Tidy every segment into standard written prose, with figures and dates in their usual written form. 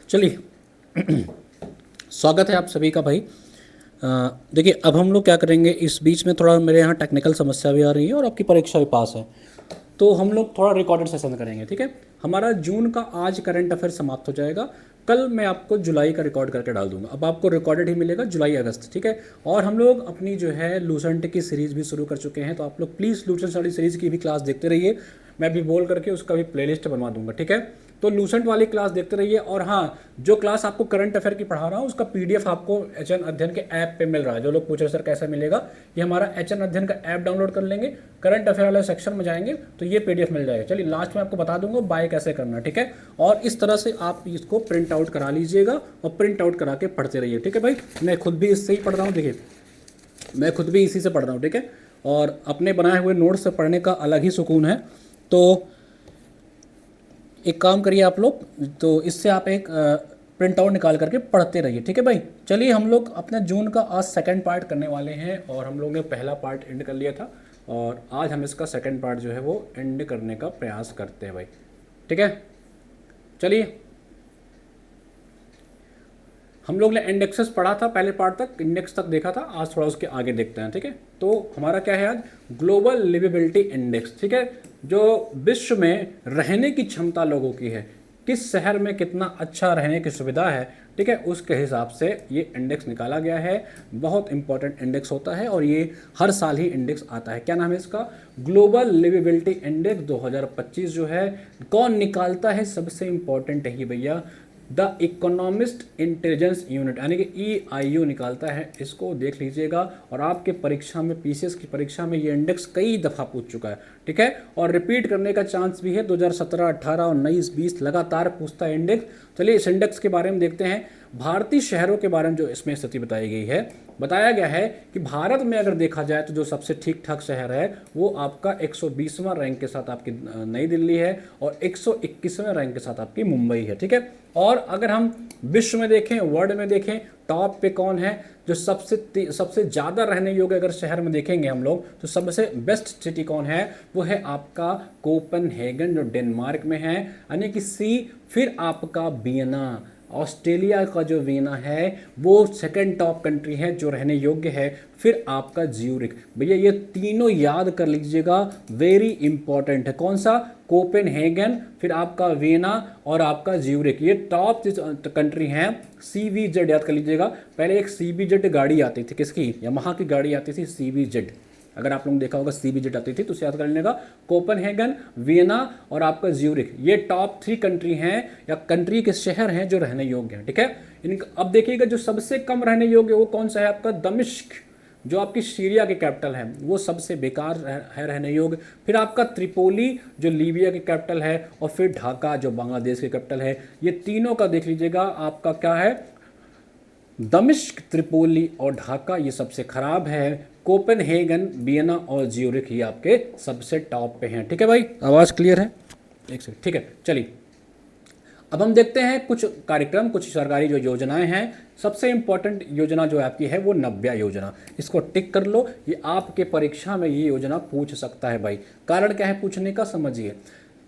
चलिए स्वागत है आप सभी का भाई। देखिए अब हम लोग क्या करेंगे, इस बीच में थोड़ा मेरे यहाँ टेक्निकल समस्या भी आ रही है और आपकी परीक्षा भी पास है, तो हम लोग थोड़ा रिकॉर्डेड सेशन करेंगे। ठीक है, हमारा जून का आज करंट अफेयर समाप्त हो जाएगा। कल मैं आपको जुलाई का रिकॉर्ड करके डाल दूंगा। अब आपको रिकॉर्डेड ही मिलेगा जुलाई अगस्त। ठीक है, और हम लोग अपनी जो है लूसेंट की सीरीज़ भी शुरू कर चुके हैं, तो आप लोग प्लीज़ लूसेंट स्टडी सीरीज़ की भी क्लास देखते रहिए। मैं भी बोल करके उसका भी प्लेलिस्ट बनवा दूंगा। ठीक है, तो लूसेंट वाली क्लास देखते रहिए। और हाँ, जो क्लास आपको करंट अफेयर की पढ़ा रहा हूँ उसका पीडीएफ आपको एचएन अध्ययन के ऐप पे मिल रहा है। जो लोग पूछ रहे सर कैसे मिलेगा, ये हमारा एचएन अध्ययन का ऐप डाउनलोड कर लेंगे, करंट अफेयर वाले सेक्शन में जाएंगे तो ये पीडीएफ मिल जाएगा। चलिए लास्ट में आपको बता दूंगा बाय कैसे करना। ठीक है, और इस तरह से आप इसको प्रिंट आउट करा लीजिएगा और प्रिंट आउट करा के पढ़ते रहिए। ठीक है भाई, मैं खुद भी इससे ही पढ़ रहा हूँ। देखिए मैं खुद भी इसी से पढ़ रहा हूँ। ठीक है, और अपने बनाए हुए नोट्स से पढ़ने का अलग ही सुकून है। तो एक काम करिए आप लोग, तो इससे आप एक प्रिंट आउट निकाल करके पढ़ते रहिए। ठीक है भाई, चलिए हम लोग अपने जून का आज सेकंड पार्ट करने वाले हैं और हम लोग ने पहला पार्ट एंड कर लिया था और आज हम इसका सेकंड पार्ट जो है वो एंड करने का प्रयास करते हैं भाई। ठीक है, चलिए हम लोग ने इंडेक्सेस पढ़ा था पहले पार्ट तक, इंडेक्स तक देखा था, आज थोड़ा उसके आगे देखते हैं। ठीक है, तो हमारा क्या है आज, ग्लोबल लिवेबिलिटी इंडेक्स। ठीक है, जो विश्व में रहने की क्षमता लोगों की है, किस शहर में कितना अच्छा रहने की सुविधा है, ठीक है, उसके हिसाब से ये इंडेक्स निकाला गया है। बहुत इंपॉर्टेंट इंडेक्स होता है और ये हर साल ही इंडेक्स आता है। क्या नाम है इसका, ग्लोबल लिवेबिलिटी इंडेक्स 2025 जो है। कौन निकालता है, सबसे इंपॉर्टेंट है ये भैया, द इकोनॉमिस्ट इंटेलिजेंस यूनिट यानी कि EIU निकालता है। इसको देख लीजिएगा और आपके परीक्षा में, पीसीएस की परीक्षा में ये इंडेक्स कई दफ़ा पूछ चुका है। ठीक है, और रिपीट करने का चांस भी है। 2017, 18, 19, 20 लगातार पूछता है इंडेक्स। चलिए इस इंडेक्स के बारे में देखते हैं। भारतीय शहरों के बारे में जो इसमें स्थिति बताई गई है, बताया गया है कि भारत में अगर देखा जाए तो जो सबसे ठीक ठाक शहर है वो आपका 120वां रैंक के साथ आपकी नई दिल्ली है और 121वें रैंक के साथ आपकी मुंबई है। ठीक है, और अगर हम विश्व में देखें, वर्ल्ड में देखें, टॉप पे कौन है, जो सबसे ज़्यादा रहने योग्य अगर शहर में देखेंगे हम लोग तो सबसे बेस्ट सिटी कौन है, वो है आपका कोपेनहेगन जो डेनमार्क में है, यानी कि सी। फिर आपका वियना, ऑस्ट्रेलिया का जो वीना है वो सेकंड टॉप कंट्री है जो रहने योग्य है। फिर आपका ज्यूरिख। भैया ये तीनों याद कर लीजिएगा, वेरी इंपॉर्टेंट है। कौन सा, कोपेनहेगन, फिर आपका वीना और आपका ज्यूरिख, ये टॉप कंट्री हैं। CVZ याद कर लीजिएगा। पहले एक CBZ गाड़ी आती थी, किसकी, यामाहा की गाड़ी आती थी CBZ। अगर आप लोगों ने देखा होगा CBZ आती थी तो उसे याद कर लेने का। कोपेनहेगन, वियना और आपका ज्यूरिख, ये टॉप 3 कंट्री हैं या कंट्री के शहर हैं जो रहने योग्य हैं। ठीक है, अब देखिएगा जो सबसे कम रहने योग्य वो कौन सा है, आपका दमिश्क जो आपकी सीरिया की कैपिटल है, वो सबसे बेकार है रहने योग्य। फिर आपका त्रिपोली जो लीबिया की कैपिटल है और फिर ढाका जो बांग्लादेश की कैपिटल है। ये तीनों का देख लीजिएगा, आपका क्या है, दमिश्क, त्रिपोली और ढाका ये सबसे खराब है। कोपेनहेगन, वियना और ज्यूरिख ये आपके सबसे टॉप पे हैं। ठीक है भाई, आवाज़ क्लियर है, एक सेकंड। ठीक है, चलिए अब हम देखते हैं कुछ कार्यक्रम, कुछ सरकारी जो योजनाएं हैं। सबसे इंपॉर्टेंट योजना जो आपकी है वो नव्या योजना, इसको टिक कर लो। ये आपके परीक्षा में ये योजना पूछ सकता है भाई। कारण क्या है पूछने का, समझिए।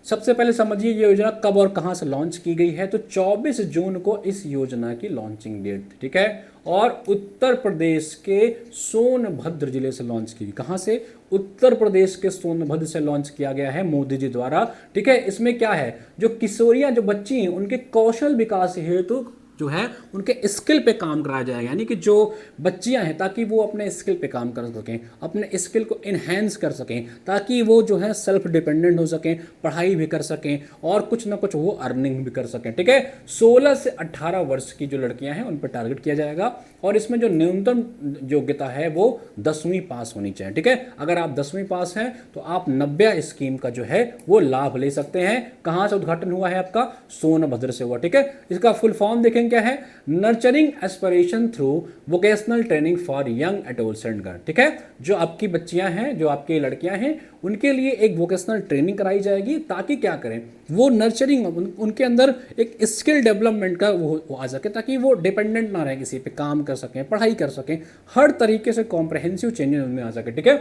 सबसे पहले समझिए ये योजना कब और कहां से लॉन्च की गई है, तो 24 जून को इस योजना की लॉन्चिंग डेट थी। ठीक है, और उत्तर प्रदेश के सोनभद्र जिले से लॉन्च की। कहां से, उत्तर प्रदेश के सोनभद्र से लॉन्च किया गया है मोदी जी द्वारा। ठीक है, इसमें क्या है, जो किशोरियां जो बच्ची हैं उनके कौशल विकास हेतु जो है उनके स्किल पे काम कराया जाएगा। यानी कि जो बच्चियां हैं ताकि वो अपने स्किल पे काम कर सकें, अपने स्किल को इन्हेंस कर सकें, ताकि वो जो है सेल्फ डिपेंडेंट हो सकें, पढ़ाई भी कर सकें और कुछ ना कुछ वो अर्निंग भी कर सकें। ठीक है, 16 से 18 वर्ष की जो लड़कियां हैं उन पर टारगेट किया जाएगा और इसमें जो न्यूनतम योग्यता है वो 10वीं पास होनी चाहिए। ठीक है, अगर आप 10वीं पास हैं तो आप नव्या स्कीम का जो है वो लाभ ले सकते हैं। कहां से उद्घाटन हुआ है, आपका सोनभद्र से हुआ। ठीक है, इसका फुल फॉर्म देखेंगे क्या है, nurturing aspiration through vocational training for young adolescent girl. ठीक है, जो आपकी बच्चियां हैं, जो आपकी लड़कियां हैं, उनके लिए एक वोकेशनल ट्रेनिंग कराई जाएगी ताकि क्या करें, वो नर्चरिंग, उनके अंदर एक स्किल डेवलपमेंट का वो आ सके, ताकि वो डिपेंडेंट ना रहे, किसी पे काम कर सकें, पढ़ाई कर सकें, हर तरीके से कॉम्प्रहेंसिव चेंजेस उनमें आ सके। ठीक है,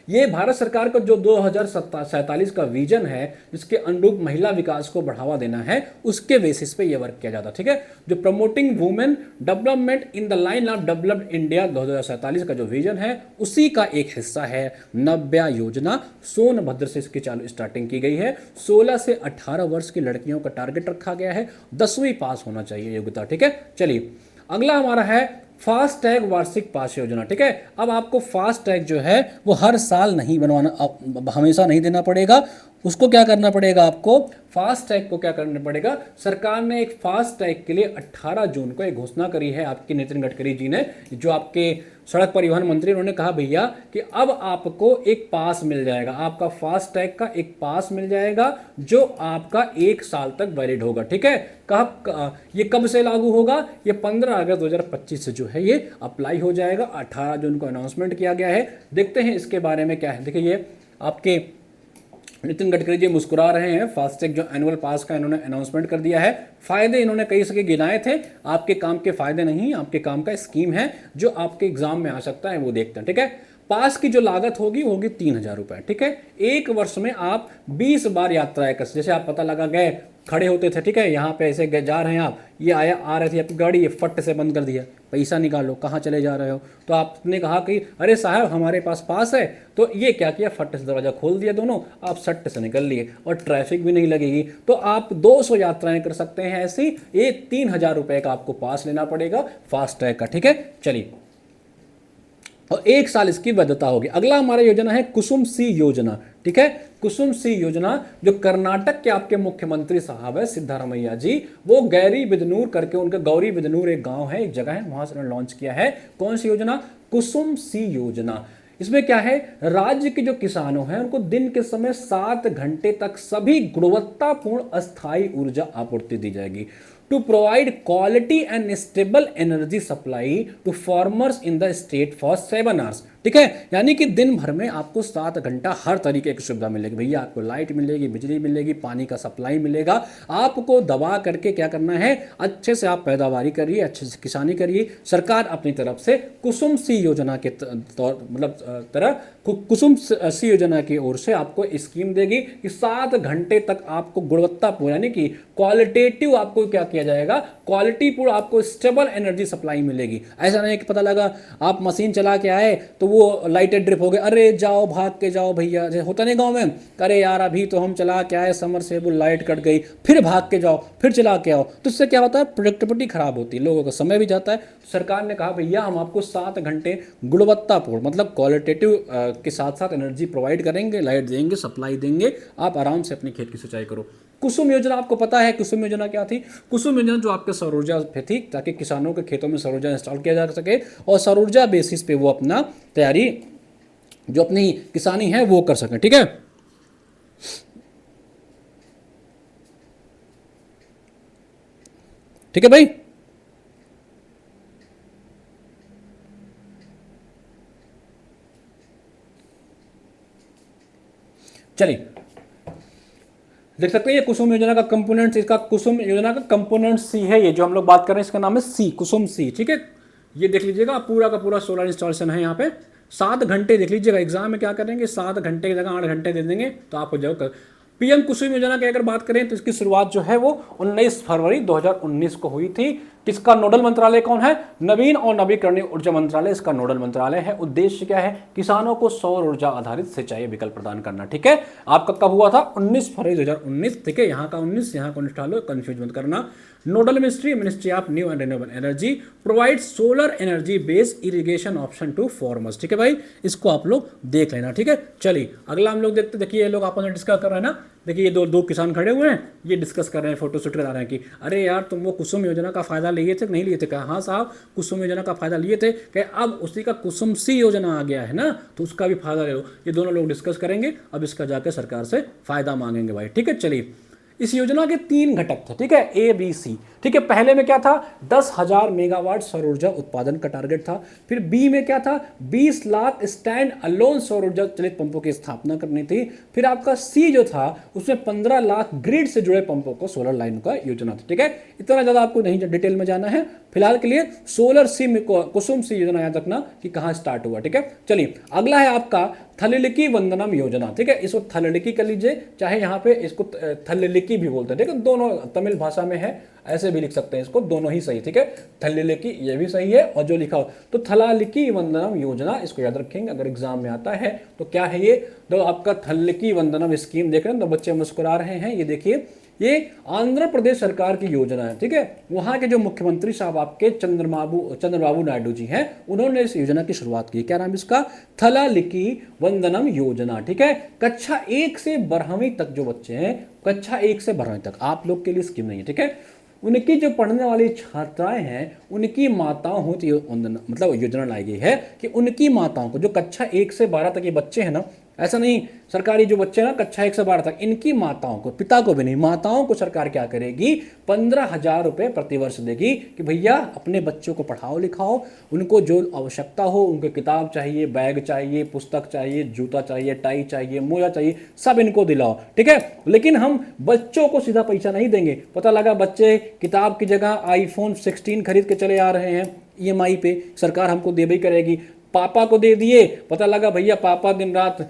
ये भारत सरकार का जो 2047 का विजन है, जिसके अनुरूप महिला विकास को बढ़ावा देना है, उसके बेसिस पे ये वर्क किया जाता है। ठीक है, जो promoting women development in the line of developed India 2047 का जो विजन है, उसी का एक हिस्सा है नव्या योजना। सोनभद्र से इसकी चालू स्टार्टिंग की गई है। 16 से 18 वर्ष की लड़कियों का टारगेट रखा गया है, 10वीं पास होना चाहिए योग्यता। ठीक है, चलिए अगला हमारा है फास्ट टैग वार्षिक पास योजना। ठीक है, अब आपको फास्ट टैग जो है वो हर साल नहीं बनवाना, हमेशा नहीं देना पड़ेगा। उसको क्या करना पड़ेगा, आपको फास्ट टैग को क्या करना पड़ेगा, सरकार ने एक फास्ट टैग के लिए 18 जून को एक घोषणा करी है, आपके नितिन गडकरी जी ने, जो आपके सड़क परिवहन मंत्री, उन्होंने कहा भैया कि अब आपको एक पास मिल जाएगा, आपका फास्ट टैग का एक पास मिल जाएगा जो आपका 1 साल तक वैलिड होगा। ठीक है, ये कब से लागू होगा, ये 15 अगस्त 2025 से जो है ये अप्लाई हो जाएगा। 18 जून को अनाउंसमेंट किया गया है। देखते हैं इसके बारे में क्या है। देखिए ये आपके नितिन गडकरी जी मुस्कुरा रहे हैं, फास्टैग जो एनुअल पास का इन्होंने अनाउंसमेंट कर दिया है। फायदे इन्होंने कई सके गिनाए थे, आपके काम के फायदे नहीं, आपके काम का स्कीम है जो आपके एग्जाम में आ सकता है, वो देखते हैं। ठीक है, पास की जो लागत होगी 3,000 रुपए। ठीक है, 1 वर्ष में आप 20 बार यात्राएं कर, जैसे आप पता लगा गए खड़े होते थे, ठीक है, यहाँ पे ऐसे जा रहे हैं आप, ये आ रहे थे आपकी गाड़ी, ये फट से बंद कर दिया, पैसा निकालो, कहाँ चले जा रहे हो, तो आपने कहा कि अरे साहब हमारे पास है, तो ये क्या किया, फट से दरवाजा खोल दिया दोनों, आप सट से निकल लिए और ट्रैफिक भी नहीं लगेगी। तो आप 200 यात्राएं कर सकते हैं ऐसी। ये 3,000 रुपए का आपको पास लेना पड़ेगा फास्ट ट्रैक का। ठीक है, चलिए, और 1 साल इसकी वैधता होगी। अगला हमारा योजना है कुसुम सी योजना। ठीक है, कुसुम सी योजना जो कर्नाटक के आपके मुख्यमंत्री साहब है सिद्धारमैया जी, वो गौरी बिदनूर करके, उनका गौरी बिदनूर एक गांव है, एक जगह है, वहां से उन्होंने लॉन्च किया है। कौन सी योजना, कुसुम सी योजना। इसमें क्या है, राज्य के जो किसानों हैं उनको दिन के समय 7 घंटे तक सभी गुणवत्तापूर्ण अस्थायी ऊर्जा आपूर्ति दी जाएगी। To provide quality and stable energy supply to farmers in the state for 7 hours. ठीक है, यानी कि दिन भर में आपको 7 घंटा हर तरीके की सुविधा मिलेगी भैया, आपको लाइट मिलेगी, बिजली मिलेगी, पानी का सप्लाई मिलेगा। आपको दबा करके क्या करना है, अच्छे से आप पैदावारी करिए, अच्छे से किसानी करिए। सरकार अपनी तरफ से कुसुम सी योजना के तरह कुसुम सी योजना की ओर से आपको स्कीम देगी कि 7 घंटे तक आपको गुणवत्तापूर्ण, यानी कि क्वालिटेटिव आपको क्या किया जाएगा, क्वालिटीपूर्ण आपको स्टेबल एनर्जी सप्लाई मिलेगी। ऐसा नहीं कि पता लगा आप मशीन चला के आए तो वो लाइटें ड्रिप हो गए, अरे जाओ भाग के जाओ भैया, जैसे होता नहीं गांव में, अरे यार अभी तो हम चला के आए, समर से वो लाइट कट गई, फिर भाग के जाओ, फिर चला के आओ, तो इससे क्या होता है, प्रोडक्टिविटी खराब होती है, लोगों का समय भी जाता है। सरकार ने कहा भैया हम आपको 7 घंटे गुणवत्तापूर्ण, मतलब क्वालिटेटिव के साथ साथ एनर्जी प्रोवाइड करेंगे, लाइट देंगे, सप्लाई देंगे, आप आराम से अपनी खेत की सिंचाई करो। कुसुम योजना आपको पता है, कुसुम योजना क्या थी, कुसुम योजना जो आपके सौर ऊर्जा पे थी, ताकि किसानों के खेतों में सौर ऊर्जा इंस्टॉल किया जा सके और सौर ऊर्जा बेसिस पे वो अपना तैयारी, जो अपनी किसानी है वो कर सकें। ठीक है, ठीक है भाई, चलिए देख सकते हैं ये कुसुम योजना का कंपोनेंट, इसका कुसुम योजना का कंपोनेंट सी है, ये जो हम लोग बात कर रहे हैं इसका नाम है सी, कुसुम सी। ठीक है, ये देख लीजिएगा पूरा का पूरा सोलर इंस्टॉलेशन है यहाँ पे। 7 घंटे देख लीजिएगा, एग्जाम में क्या करेंगे, 7 घंटे की जगह 8 घंटे दे देंगे तो आप हो जाओ। पीएम कुसुम योजना की अगर बात करें तो इसकी शुरुआत जो है वो 19 फरवरी 2019 को हुई थी। किसका नोडल मंत्रालय कौन है, नवीन और नवीकरणीय ऊर्जा मंत्रालय इसका नोडल मंत्रालय है। उद्देश्य क्या है, किसानों को सौर ऊर्जा आधारित सिंचाई विकल्प प्रदान करना। ठीक है, आपका कब हुआ था, 19 फरवरी 2019। ठीक है, यहाँ का 19, यहाँ का 19 डालो, कंफ्यूज मत करना। Nodal ministry of new and renewable energy provide solar energy based irrigation option to farmers. ठीक है भाई, इसको आप लोग देख लेना। ठीक है, चलिए अगला हम लोग देखते, देखिए ये लोग आपस में डिस्कस कर रहे हैं ना, देखिए ये दो किसान खड़े हुए हैं, ये डिस्कस कर रहे हैं, फोटो शूट करा रहे हैं कि अरे यार तुम वो कुसुम योजना का फायदा लिए थे नहीं लिए थे, कहा हाँ साहब कुसुम योजना का फायदा लिए थे, कहे अब उसी का कुसुम सी योजना आ गया है ना, तो उसका भी फायदा ले लो। ये दोनों लोग डिस्कस करेंगे, अब इसका जाकर सरकार से फायदा मांगेंगे भाई। ठीक है, चलिए इस योजना के 3 घटक थे। ठीक है, ए बी सी। ठीक है, पहले में क्या था, 10,000 मेगावाट सौर ऊर्जा उत्पादन का टारगेट था। फिर बी में क्या था, 20 लाख स्टैंड अलोन सौर ऊर्जा चलित पंपों की स्थापना करनी थी। फिर आपका सी जो था उसमें 15 लाख ग्रिड से जुड़े पंपों को सोलर लाइन का योजना था। ठीक है, इतना ज्यादा आपको नहीं डिटेल में जाना है, फिलहाल के लिए सोलर सी कुसुम सी योजना याद रखना कि कहां स्टार्ट हुआ। ठीक है, चलिए अगला है आपका थललिकी वंदनम योजना, ठीक है, इसको थललिकी कर लीजिए, चाहे यहाँ पे इसको थललिकी भी बोलते हैं, ठीक है, दोनों तमिल भाषा में है, ऐसे भी लिख सकते हैं इसको, दोनों ही सही, ठीक है, थललिकी ये भी सही है और जो लिखा हो तो थलालिकी वंदनम योजना, इसको याद रखेंगे अगर एग्जाम में आता है तो क्या है ये, तो आपका थललिकी वंदनम स्कीम देख रहे हैं, तो बच्चे मुस्कुरा रहे हैं, ये देखिए ये आंध्र प्रदेश सरकार की योजना है, ठीक है, वहां के जो मुख्यमंत्री साहब आपके चंद्रबाबू नायडू जी हैं, उन्होंने इस योजना की शुरुआत की। क्या नाम इसका, थलालिकी वंदनम योजना, ठीक है। कक्षा 1 से 12वीं तक जो बच्चे हैं, कक्षा 1 से 12वीं तक आप लोग के लिए स्कीम नहीं है, ठीक है, उनकी जो पढ़ने वाली छात्राएं हैं उनकी माताओं होती मतलब योजना लाई गई है कि उनकी माताओं को, जो कक्षा 1 से 12 तक ये बच्चे हैं ना, ऐसा नहीं सरकारी जो बच्चे हैं ना कक्षा 1 से 12 तक, इनकी माताओं को, पिता को भी नहीं, माताओं को सरकार क्या करेगी, 15,000 रुपये प्रतिवर्ष देगी कि भैया अपने बच्चों को पढ़ाओ लिखाओ, उनको जो आवश्यकता हो, उनको किताब चाहिए, बैग चाहिए, पुस्तक चाहिए, जूता चाहिए, टाई चाहिए, मोजा चाहिए, सब इनको दिलाओ, ठीक है। लेकिन हम बच्चों को सीधा पैसा नहीं देंगे, पता लगा बच्चे किताब की जगह iPhone 16 खरीद के चले आ रहे हैं EMI पे, सरकार हमको दे भी करेगी, पापा को दे दिए, पता लगा भैया पापा दिन रात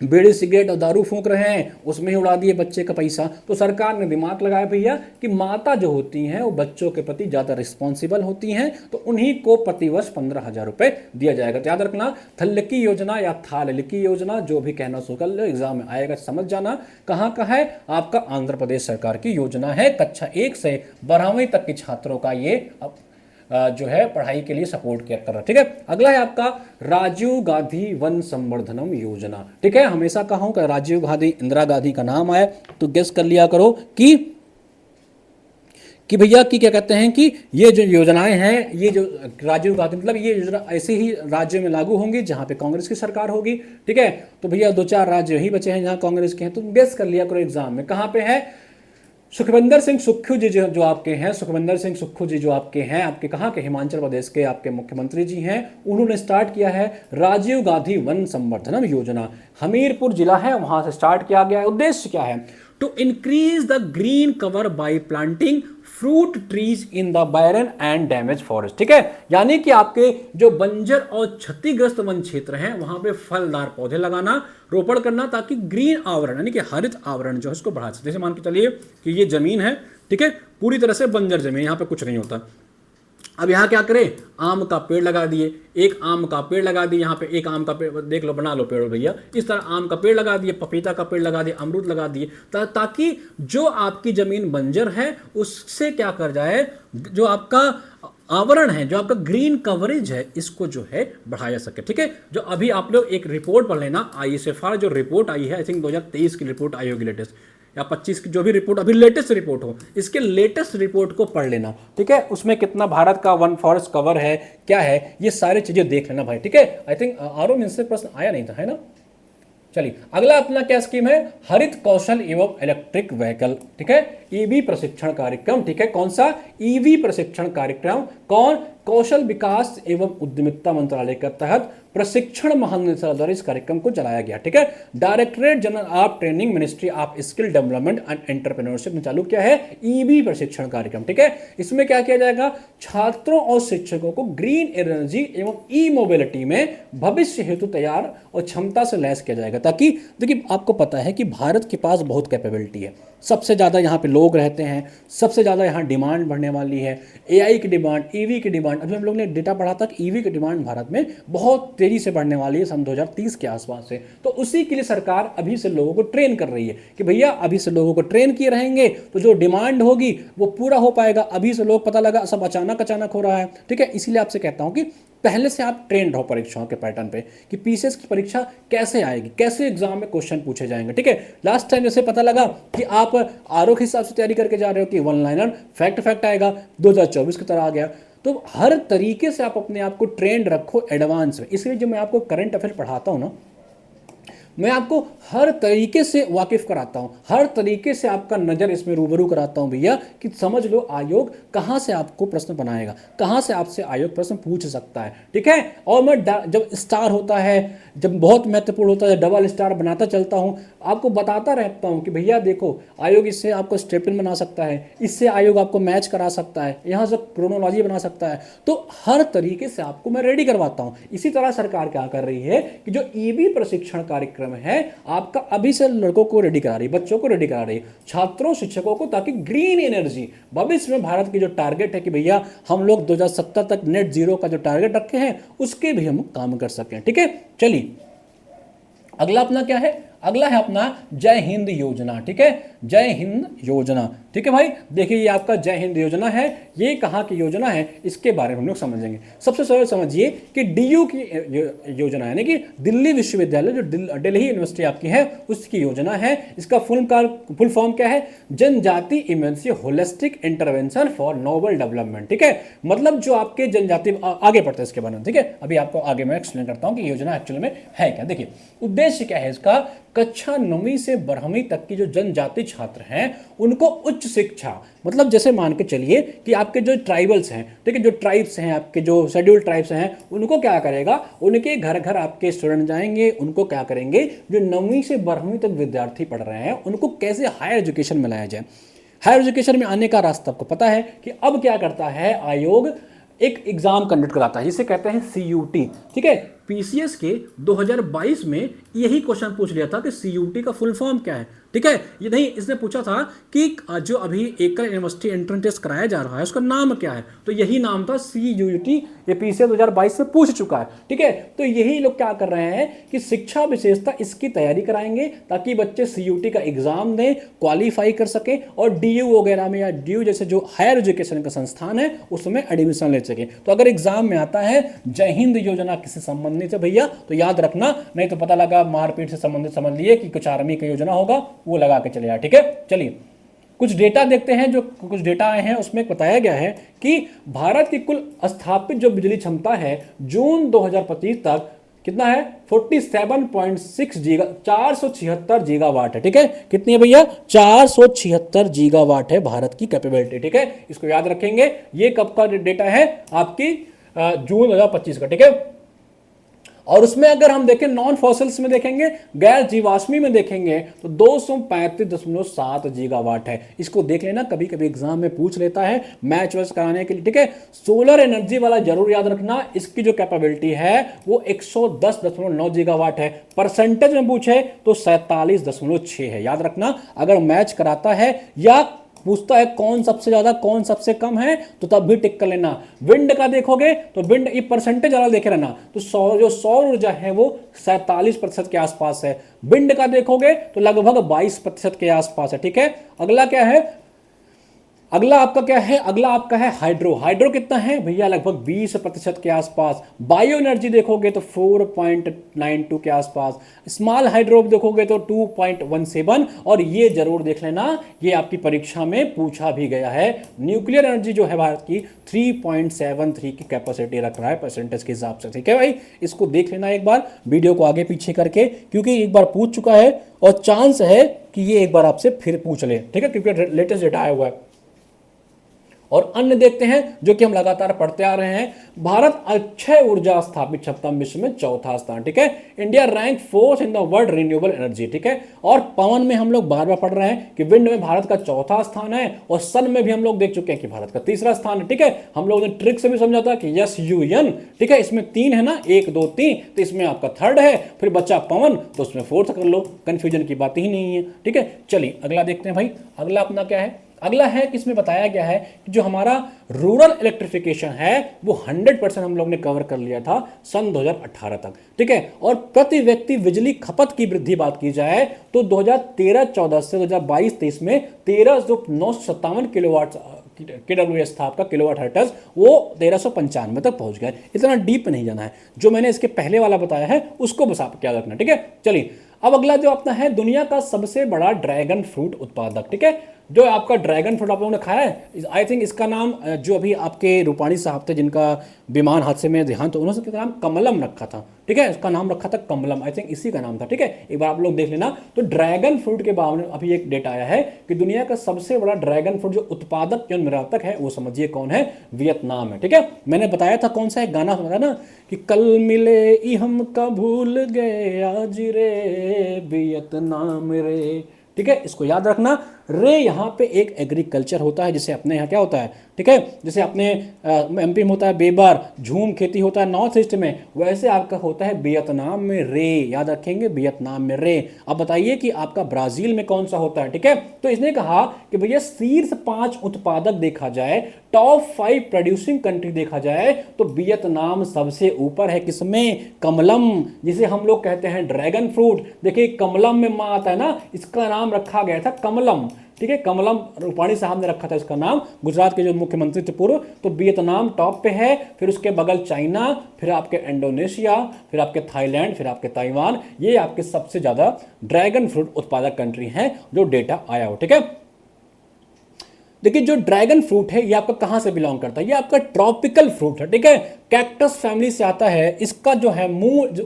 बीड़ी सिगरेट और दारू फूंक रहे हैं, उसमें ही उड़ा दिए बच्चे का पैसा, तो सरकार ने दिमाग लगाया भैया कि माता जो होती हैं वो बच्चों के प्रति ज़्यादा रिस्पॉन्सिबल होती हैं, तो उन्हीं को प्रतिवर्ष 15,000 रुपये दिया जाएगा। तो याद रखना, थललिकी योजना या थाललिकी योजना, जो भी कहना सो कर लो, एग्जाम में आएगा समझ जाना, कहाँ का है, आपका आंध्र प्रदेश सरकार की योजना है, कक्षा 1 से 12वीं तक के छात्रों का ये जो है पढ़ाई के लिए सपोर्ट किया कर रहा है, ठीक है। अगला है आपका राजीव गांधी वन संवर्धनम योजना, ठीक है, हमेशा कहा हूं कि राजीव गांधी, इंदिरा गांधी का नाम आए तो गेस कर लिया करो कि भैया की क्या कहते हैं कि ये जो योजनाएं हैं, ये जो राजीव गांधी, मतलब ये योजना ऐसे ही राज्यों में लागू होंगी जहां पे कांग्रेस की सरकार होगी, ठीक है। तो भैया 2-4 राज्य ही बचे हैं जहां कांग्रेस के हैं, तो गेस कर लिया करो एग्जाम में कहां पे है। सुखविंदर सिंह सुक्खू जी जो आपके हैं, सुखविंदर सिंह सुक्खू जी जो आपके हैं, आपके कहाँ के, हिमाचल प्रदेश के आपके मुख्यमंत्री जी हैं, उन्होंने स्टार्ट किया है राजीव गांधी वन संवर्धनम योजना, हमीरपुर जिला है वहां से स्टार्ट किया गया है। उद्देश्य क्या है, to increase the green cover by planting fruit trees in the barren and damage forest, ठीक है, यानी कि आपके जो बंजर और क्षतिग्रस्त वन क्षेत्र हैं वहां पे फलदार पौधे लगाना, रोपण करना, ताकि ग्रीन आवरण यानी कि हरित आवरण जो है इसको बढ़ा सकते। जैसे मान के चलिए कि ये जमीन है, ठीक है, पूरी तरह से बंजर जमीन, यहाँ पे कुछ नहीं होता, अब यहाँ क्या करें, आम का पेड़ लगा दिए, एक आम का पेड़ लगा दिए, यहाँ पे एक आम का पेड़ देख लो, बना लो पेड़ भैया, इस तरह आम का पेड़ लगा दिए, पपीता का पेड़ लगा दिए, अमरूद लगा दिए, ताकि जो आपकी जमीन बंजर है उससे क्या कर जाए, जो आपका आवरण है, जो आपका ग्रीन कवरेज है, इसको जो है बढ़ाया जा सके, ठीक है। जो अभी आप लोग एक रिपोर्ट पढ़ लेना, ISFR जो रिपोर्ट आई है, आई थिंक 2023 की रिपोर्ट आई होगी लेटेस्ट, या 25 की जो भी रिपोर्ट अभी लेटेस्ट रिपोर्ट हो, इसके लेटेस्ट रिपोर्ट को पढ़ लेना, ठीक है। उसमें कितना भारत का वन फॉरेस्ट कवर है, क्या है, ये सारी चीजें देख लेना भाई, ठीक है। आई थिंक आरओ में से प्रश्न आया नहीं था, है ना। चलिए अगला अपना क्या स्कीम है, हरित कौशल एवं इलेक्ट्रिक व्हीकल, ठीक है, ईवी प्रशिक्षण कार्यक्रम, ठीक है, कौन सा, ईवी प्रशिक्षण कार्यक्रम, कौन, कौशल विकास एवं उद्यमिता मंत्रालय के तहत प्रशिक्षण महानिदेशालय द्वारा इस कार्यक्रम को चलाया गया, ठीक है। Directorate general of training, ministry of skill development and entrepreneurship ने चालू किया है ईवी प्रशिक्षण कार्यक्रम, ठीक है। इसमें क्या किया जाएगा, छात्रों और शिक्षकों को ग्रीन एनर्जी एवं ई मोबिलिटी में भविष्य हेतु तैयार और क्षमता से लैस किया जाएगा, ताकि देखिए आपको पता है कि भारत के पास बहुत कैपेबिलिटी है, सबसे ज़्यादा यहाँ पे लोग रहते हैं, सबसे ज़्यादा यहाँ डिमांड बढ़ने वाली है, AI की डिमांड, EV की डिमांड, अभी हम लोग ने डेटा पढ़ा था कि EV की डिमांड भारत में बहुत तेज़ी से बढ़ने वाली है सन 2030 के आसपास से। तो उसी के लिए सरकार अभी से लोगों को ट्रेन कर रही है कि भैया अभी से लोगों को ट्रेन किए रहेंगे तो जो डिमांड होगी वो पूरा हो पाएगा। अभी से लोग, पता लगा सब अचानक हो रहा है, ठीक है। इसीलिए आपसे कहता हूँ कि पहले से आप ट्रेंड रहो परीक्षाओं के पैटर्न पे कि पीसीएस की परीक्षा कैसे आएगी, कैसे एग्जाम में क्वेश्चन पूछे जाएंगे, ठीक है। लास्ट टाइम जैसे पता लगा कि आप आरओ के हिसाब से तैयारी करके जा रहे हो कि वन लाइनर फैक्ट आएगा, 2024 की तरह आ गया, तो हर तरीके से आप अपने आप को ट्रेंड रखो एडवांस में। इसलिए जब मैं आपको करंट अफेयर पढ़ाता हूँ ना, मैं आपको हर तरीके से वाकिफ कराता हूं, हर तरीके से आपका नज़र इसमें रूबरू कराता हूं भैया, कि समझ लो आयोग कहां से आपको प्रश्न बनाएगा, कहां से आपसे आयोग प्रश्न पूछ सकता है, ठीक है। और मैं जब स्टार होता है, जब बहुत महत्वपूर्ण होता है, डबल स्टार बनाता चलता हूं, आपको बताता रहता हूं कि भैया देखो आयोग इससे आपको स्टेपल बना सकता है, इससे आयोग आपको मैच करा सकता है, यहां से क्रोनोलॉजी बना सकता है। तो हर तरीके से आपको मैं रेडी करवाता हूं। इसी तरह सरकार क्या कर रही है कि जो ईबी प्रशिक्षण कार्यक्रम है आपका अभी से लड़कों को रेडी करा रही है, बच्चों को रेडी करा रही है, छात्रों शिक्षकों को, ताकि ग्रीन एनर्जी भविष्य में भारत की जो टारगेट है कि भैया हम लोग 2070 तक नेट जीरो का जो टारगेट रखे हैं उसके भी हम काम कर सकें, ठीक है। चलिए अगला अपना क्या है, अगला है अपना जय हिंद योजना, ठीक है, जय हिंद योजना, ठीक है भाई। देखिए ये आपका जय हिंद योजना है, ये कहाँ की योजना है इसके बारे में हम लोग समझेंगे। सबसे पहले समझिए कि डीयू की योजना है, यानी कि दिल्ली विश्वविद्यालय जो दिल्ली यूनिवर्सिटी आपकी है उसकी योजना है। इसका फुल फॉर्म क्या है, जनजाति emergency holistic intervention for noble development, ठीक है। मतलब जो आपके जनजाति, आगे पढ़ते हैं इसके बारे में, ठीक है। अभी आपको आगे मैं एक्सप्लेन करता हूँ कि योजना एक्चुअल में है क्या। देखिए उद्देश्य क्या है इसका, कक्षा 9वीं से 12वीं तक की जो जनजाति छात्र हैं उनको उच्च शिक्षा, मतलब जैसे मान के चलिए कि आपके जो ट्राइबल्स हैं, ठीक है, जो ट्राइब्स हैं, आपके जो शेड्यूल ट्राइब्स हैं, उनको क्या करेगा, उनके घर घर आपके स्टूडेंट जाएंगे, उनको क्या करेंगे, जो 9वीं से 12वीं तक विद्यार्थी पढ़ रहे हैं उनको कैसे हायर एजुकेशन में लाया जाए। हायर एजुकेशन में आने का रास्ता आपको पता है कि अब क्या करता है आयोग, एक एग्जाम कंडक्ट कराता है जिसे कहते हैं सीयूटी, ठीक है। पीसीएस के 2022 में यही क्वेश्चन पूछ लिया था कि सीयूटी का फुल फॉर्म क्या है, ठीक है। ये नहीं, इसने पूछा था कि जो अभी एकल यूनिवर्सिटी एंट्रेंस टेस्ट कराया जा रहा है उसका नाम क्या है, तो यही नाम था सीयूटी। ये पीसीएस 2022 में पूछ चुका है, ठीक है। तो यही लोग क्या कर रहे हैं कि शिक्षा विशेषता इसकी तैयारी कराएंगे ताकि बच्चे सीयूटी का एग्जाम दें, क्वालिफाई कर सकें और डीयू वगैरह में या डीयू जैसे जो हायर एजुकेशन का संस्थान है उसमें एडमिशन ले सके। तो अगर एग्जाम में आता है जय हिंद योजना किसी संबंधित है भैया तो याद रखना, नहीं तो पता लगा मारपीट से संबंधित समझ लिए कि कुछ आर्मी की योजना होगा वो लगा के चले जाए, ठीक है। चलिए कुछ डेटा देखते हैं, जो कुछ डेटा आए हैं उसमें बताया गया है कि भारत की कुल स्थापित जो बिजली क्षमता है जून 2025 तक कितना है, 47.6 गीगा 476 गीगावाट है, ठीक है। कितनी है भैया, 476 गीगावाट है भारत की कैपेबिलिटी, ठीक है। इसको याद रखेंगे। ये कब का डेटा है, आपकी जून 2025 का, ठीक है। और उसमें अगर हम देखें नॉन फॉसिल्स में देखेंगे, गैर जीवाश्मी में देखेंगे तो 235.7 गीगावाट है। इसको देख लेना, कभी कभी एग्जाम में पूछ लेता है मैच वैच कराने के लिए, ठीक है। सोलर एनर्जी वाला जरूर याद रखना, इसकी जो कैपेबिलिटी है वो 110.9 गीगावाट है। परसेंटेज में पूछे तो 47.6 है, याद रखना। अगर मैच कराता है या पूछता है कौन सबसे ज्यादा कौन सबसे कम है तो तब भी टिक कर लेना। विंड का देखोगे तो विंड ये परसेंटेज वाला देखे रहना, तो जो सौर ऊर्जा है वो 47% के आसपास है। विंड का देखोगे तो लगभग 22% के आसपास है, ठीक है। अगला क्या है, अगला आपका क्या है, अगला आपका है हाइड्रो। हाइड्रो कितना है भैया, लगभग 20% के आसपास। बायो एनर्जी देखोगे तो 4.92 के आसपास। स्मॉल हाइड्रो देखोगे तो 2.17। और ये जरूर देख लेना, ये आपकी परीक्षा में पूछा भी गया है। न्यूक्लियर एनर्जी जो है भारत की 3.73 की कैपेसिटी रख रहा है परसेंटेज के हिसाब से, ठीक है भाई। इसको देख लेना एक बार वीडियो को आगे पीछे करके, क्योंकि एक बार पूछ चुका है और चांस है कि ये एक बार आपसे फिर पूछ ले, ठीक है, क्योंकि लेटेस्ट डेटा आया हुआ है। और अन्य देखते हैं जो कि हम लगातार पढ़ते आ रहे हैं। भारत अक्षय ऊर्जा स्थापित क्षमता विश्व में चौथा स्थान, ठीक है। India rank 4th in the world renewable energy, ठीक है। और पवन में हम लोग बार बार पढ़ रहे हैं कि विंड में भारत का चौथा स्थान है, और सन में भी हम लोग देख चुके हैं कि भारत का तीसरा स्थान है, ठीक है। हम लोग ने ट्रिक से भी समझा था कि SUN, ठीक है, इसमें 3 है ना, 1 2 3, तो इसमें आपका थर्ड है, फिर बच्चा पवन तो उसमें फोर्थ कर लो, कंफ्यूजन की बात ही नहीं है, ठीक है। चलिए अगला देखते हैं भाई। अगला अपना क्या है, अगला है कि इसमें बताया गया है कि जो हमारा रूरल इलेक्ट्रिफिकेशन है वो 100% हम लोग ने कवर कर लिया था सन 2018 तक, ठीक है। और प्रति व्यक्ति बिजली खपत की वृद्धि बात की जाए तो 2013-14 से 2022-23 में 13,957 किलोवाट KWH था आपका, किलोवाट हर्ट्ज, वो 1395 तक पहुंच गया। इतना डीप नहीं जाना है, जो मैंने इसके पहले वाला बताया है उसको बस आप क्या रखना, ठीक है। चलिए अब अगला जो अपना है दुनिया का सबसे बड़ा ड्रैगन फ्रूट उत्पादक, ठीक है। जो आपका ड्रैगन फ्रूट आप लोगों ने खाया है, आई थिंक इसका नाम जो अभी आपके रूपाणी साहब थे जिनका विमान हादसे में देहांत, तो उन्होंने इसका नाम कमलम रखा था, ठीक है, उसका नाम रखा था कमलम, आई थिंक इसी का नाम था, ठीक है, एक बार आप लोग देख लेना। तो ड्रैगन फ्रूट के बारे में अभी एक डेटा आया है कि दुनिया का सबसे बड़ा ड्रैगन फ्रूट जो उत्पादक जो निर्यातक है वो समझिए कौन है, वियतनाम है, ठीक है। मैंने बताया था कौन सा एक गाना सुना था ना कि कल मिले ई हम का भूल गए आज रे वियतनाम रे, ठीक है, इसको याद रखना। रे यहाँ पे एक एग्रीकल्चर होता है, जिसे अपने यहाँ क्या होता है, ठीक है, जैसे अपने एमपी में होता है बेबार, झूम खेती होता है नॉर्थ ईस्ट में, वैसे आपका होता है वियतनाम में रे, याद रखेंगे वियतनाम में रे। अब बताइए कि आपका ब्राजील में कौन सा होता है, ठीक है। तो इसने कहा कि भैया शीर्ष 5 उत्पादक देखा जाए, टॉप 5 प्रोड्यूसिंग कंट्री देखा जाए तो वियतनाम सबसे ऊपर है, किसमें, कमलम, जिसे हम लोग कहते हैं ड्रैगन फ्रूट। देखिए कमलम में माँ आता है ना, इसका नाम रखा गया था कमलम, ठीक है, कमलम रूपाणी साहब ने रखा था इसका नाम, गुजरात के जो मुख्यमंत्री थे पूर्व। तो वियतनाम टॉप पे है, फिर उसके बगल चाइना, फिर आपके इंडोनेशिया, फिर आपके थाईलैंड, फिर आपके ताइवान, ये आपके सबसे ज्यादा ड्रैगन फ्रूट उत्पादक कंट्री हैं जो डेटा आया हो, ठीक है। देखिए जो ड्रैगन फ्रूट है ये आपका कहां से बिलोंग करता है, ये आपका ट्रॉपिकल फ्रूट है, ठीक है, कैक्टस फैमिली से आता है। इसका जो है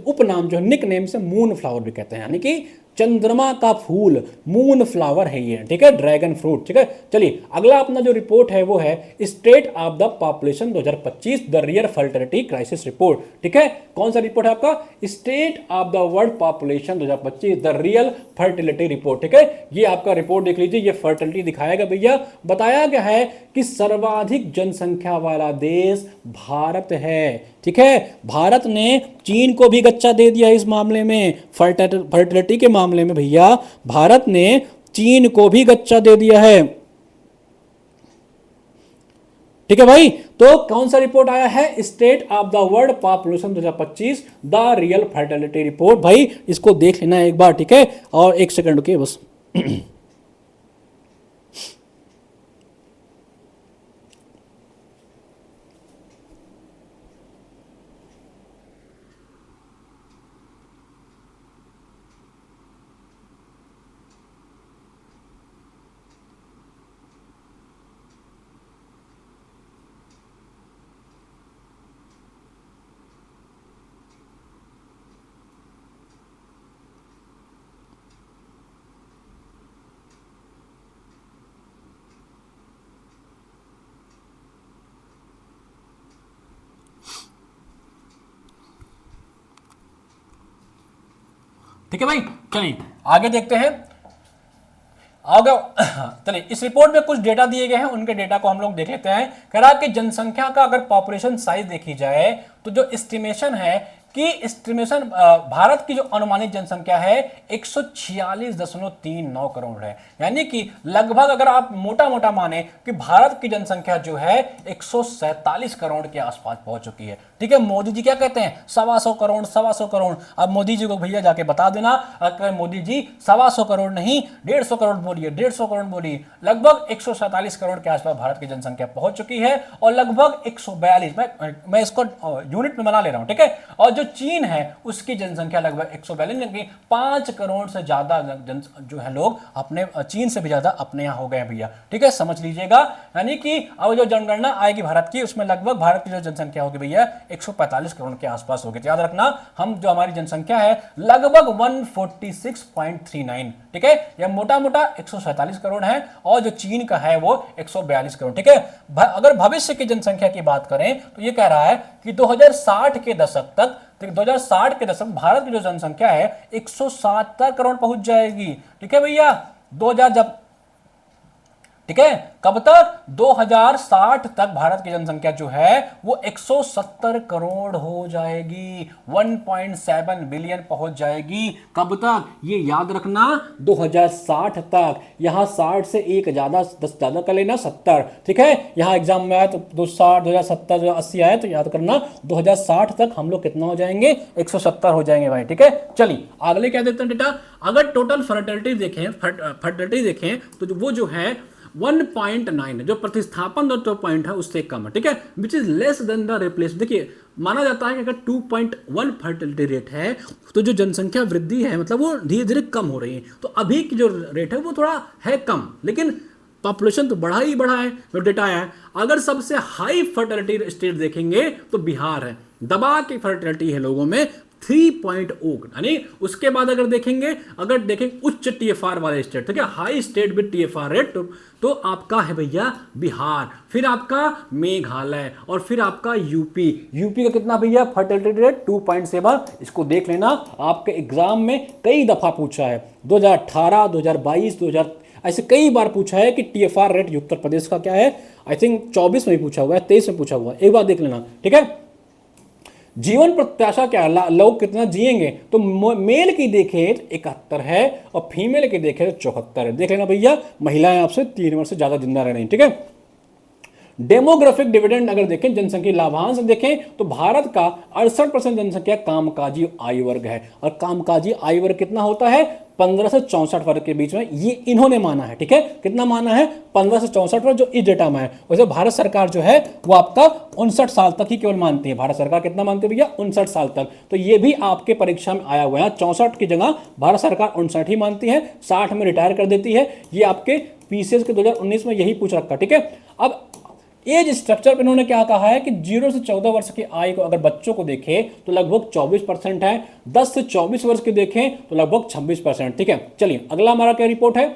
उपनाम जो निक नेम से मून फ्लावर भी कहते हैं, यानी कि चंद्रमा का फूल, मून फ्लावर है ये, ठीक है, ड्रैगन फ्रूट, ठीक है। चलिए अगला अपना जो रिपोर्ट है वो है state of the population 2025 the real fertility crisis report, ठीक है। कौन सा रिपोर्ट है आपका, state of the world population 2025 the real fertility report, ठीक है। ये आपका रिपोर्ट देख लीजिए, ये फर्टिलिटी दिखाएगा भैया। बताया गया है कि सर्वाधिक जनसंख्या वाला देश भारत है, ठीक है। भारत ने चीन को भी गच्चा दे दिया इस मामले में, फर्टिलिटी के मामले में भैया भारत ने चीन को भी गच्चा दे दिया है, ठीक है भाई। तो कौन सा रिपोर्ट आया है, state of the world population 2025 the real fertility report. भाई इसको देख लेना एक बार, ठीक है, और एक सेकंड रुकिए बस। ठीक है भाई, चलिए आगे देखते हैं। आगे चलिए इस रिपोर्ट में कुछ डेटा दिए गए हैं, उनके डेटा को हम लोग देख लेते हैं। कह रहा कि जनसंख्या का अगर पॉपुलेशन साइज देखी जाए तो जो एस्टिमेशन है कि एस्टिमेशन भारत की जो अनुमानित जनसंख्या है 146.39 करोड़ है, यानी कि लगभग अगर आप मोटा मोटा माने कि भारत की जनसंख्या जो है 147 करोड़ के आसपास पहुंच चुकी है, ठीक है। मोदी जी क्या कहते हैं, 125 करोड़, 125 करोड़। अब मोदी जी को भैया जाके बता देना, अगर मोदी जी 125 करोड़ नहीं 150 करोड़ बोलिए, 150 करोड़ बोलिए, लगभग 147 करोड़ के आसपास भारत की जनसंख्या पहुंच चुकी है। और लगभग 142, मैं इसको यूनिट में बना ले रहा हूं, ठीक है। और जो चीन है उसकी जनसंख्या लगभग 142, 5 करोड़ से ज्यादा जो है लोग अपने चीन से भी ज्यादा अपने यहां हो गए भैया, ठीक है, समझ लीजिएगा। यानी कि अब जो जनगणना आएगी भारत की उसमें लगभग भारत की जो जनसंख्या होगी भैया 145 करोड़ के आसपास होगी। तो याद रखना हम जो हमारी जनसंख्या है लगभग 146.39, ठीक है, यह मोटा मोटा 147 करोड़ है, और जो चीन का है वो 142 करोड़, ठीक है। अगर भविष्य की जनसंख्या की बात करें तो ये कह रहा है कि 2060 के दशक तक, 2060 के दशक भारत की जो जनसंख्या है 170 करोड़ पहुंच जाएगी, ठीक है भैया। 2000 जब, ठीक है, कब तक, 2060 तक भारत की जनसंख्या जो है वो 170 करोड़ हो जाएगी, 1.7 बिलियन पहुंच जाएगी। कब तक, ये याद रखना, 2060 तक। यहां 60 से एक ज्यादा 10 ज्यादा कर लेना, 70, ठीक है। यहां एग्जाम में आया तो 2060, 2070, 2080 आए तो याद करना 2060 तक हम लोग कितना हो जाएंगे, 170 हो जाएंगे भाई, ठीक है। चलिए अगले क्या देते हैं डेटा, अगर टोटल फर्टिलिटी देखें तो वो जो है 1.9, जो प्रतिस्थापन जो पॉइंट है उससे कम है, ठीक है, which is less than the replace. देखिए माना जाता है कि अगर 2.1 फर्टिलिटी रेट है तो जो जनसंख्या वृद्धि है मतलब वो धीरे धीरे कम हो रही है। तो अभी की जो रेट है वो थोड़ा है कम, लेकिन पॉपुलेशन तो बढ़ा ही बढ़ा है, जो डेटा आया है। अगर सबसे हाई फर्टिलिटी स्टेट देखेंगे तो बिहार है, दबा के फर्टिलिटी है लोगों में 3.0, यानी उसके बाद अगर देखें उच्च टीएफआर वाले स्टेट, ठीक है, high state with TFR rate, तो आपका है भैया बिहार, फिर आपका मेघालय और फिर आपका यूपी। यूपी का कितना भैया फर्टिलिटी रेट 2.7। इसको देख लेना, आपके एग्जाम में कई दफा पूछा है, 2018, 2022, 2000 ऐसे कई बार पूछा है कि टीएफआर रेट उत्तर प्रदेश का क्या है। आई थिंक 24 में भी पूछा हुआ है, 23 में पूछा हुआ है, एक बार देख लेना, ठीक है। जीवन प्रत्याशा क्या है, लोग कितना जिएंगे, तो मेल की देखें तो 71 है और फीमेल की देखें तो 74 है। देख लेना भैया, महिलाएं आपसे 3 वर्ष से ज्यादा जिंदा रह रही, ठीक है। डेमोग्राफिक डिविडेंड अगर देखें, जनसंख्या लाभांश देखें, तो भारत का 68% जनसंख्या कामकाजी आयु वर्ग है, और कामकाजी आयु वर्ग कितना होता है 15 से 64 वर्ग के बीच में, ये इन्होंने माना है, ठीक है। कितना माना है 15 से 64 वर्ग, जो इस डेटा में है। वैसे भारत सरकार जो है वो आपका 59 साल तक ही केवल मानती है। भारत सरकार कितना मानती है भैया 59 साल तक, तो ये भी आपके परीक्षा में आया हुआ है। 64 की जगह भारत सरकार 59 ही मानती है, 60 में रिटायर कर देती है। ये आपके पीसीएस के 2019 में यही पूछ रखा, ठीक है। अब एज स्ट्रक्चर पे इन्होंने क्या कहा है कि 0 से 14 वर्ष की आयु को अगर बच्चों को देखें तो लगभग 24% है, 10 से 24 वर्ष के देखें तो लगभग 26%, ठीक है। चलिए अगला हमारा क्या रिपोर्ट है,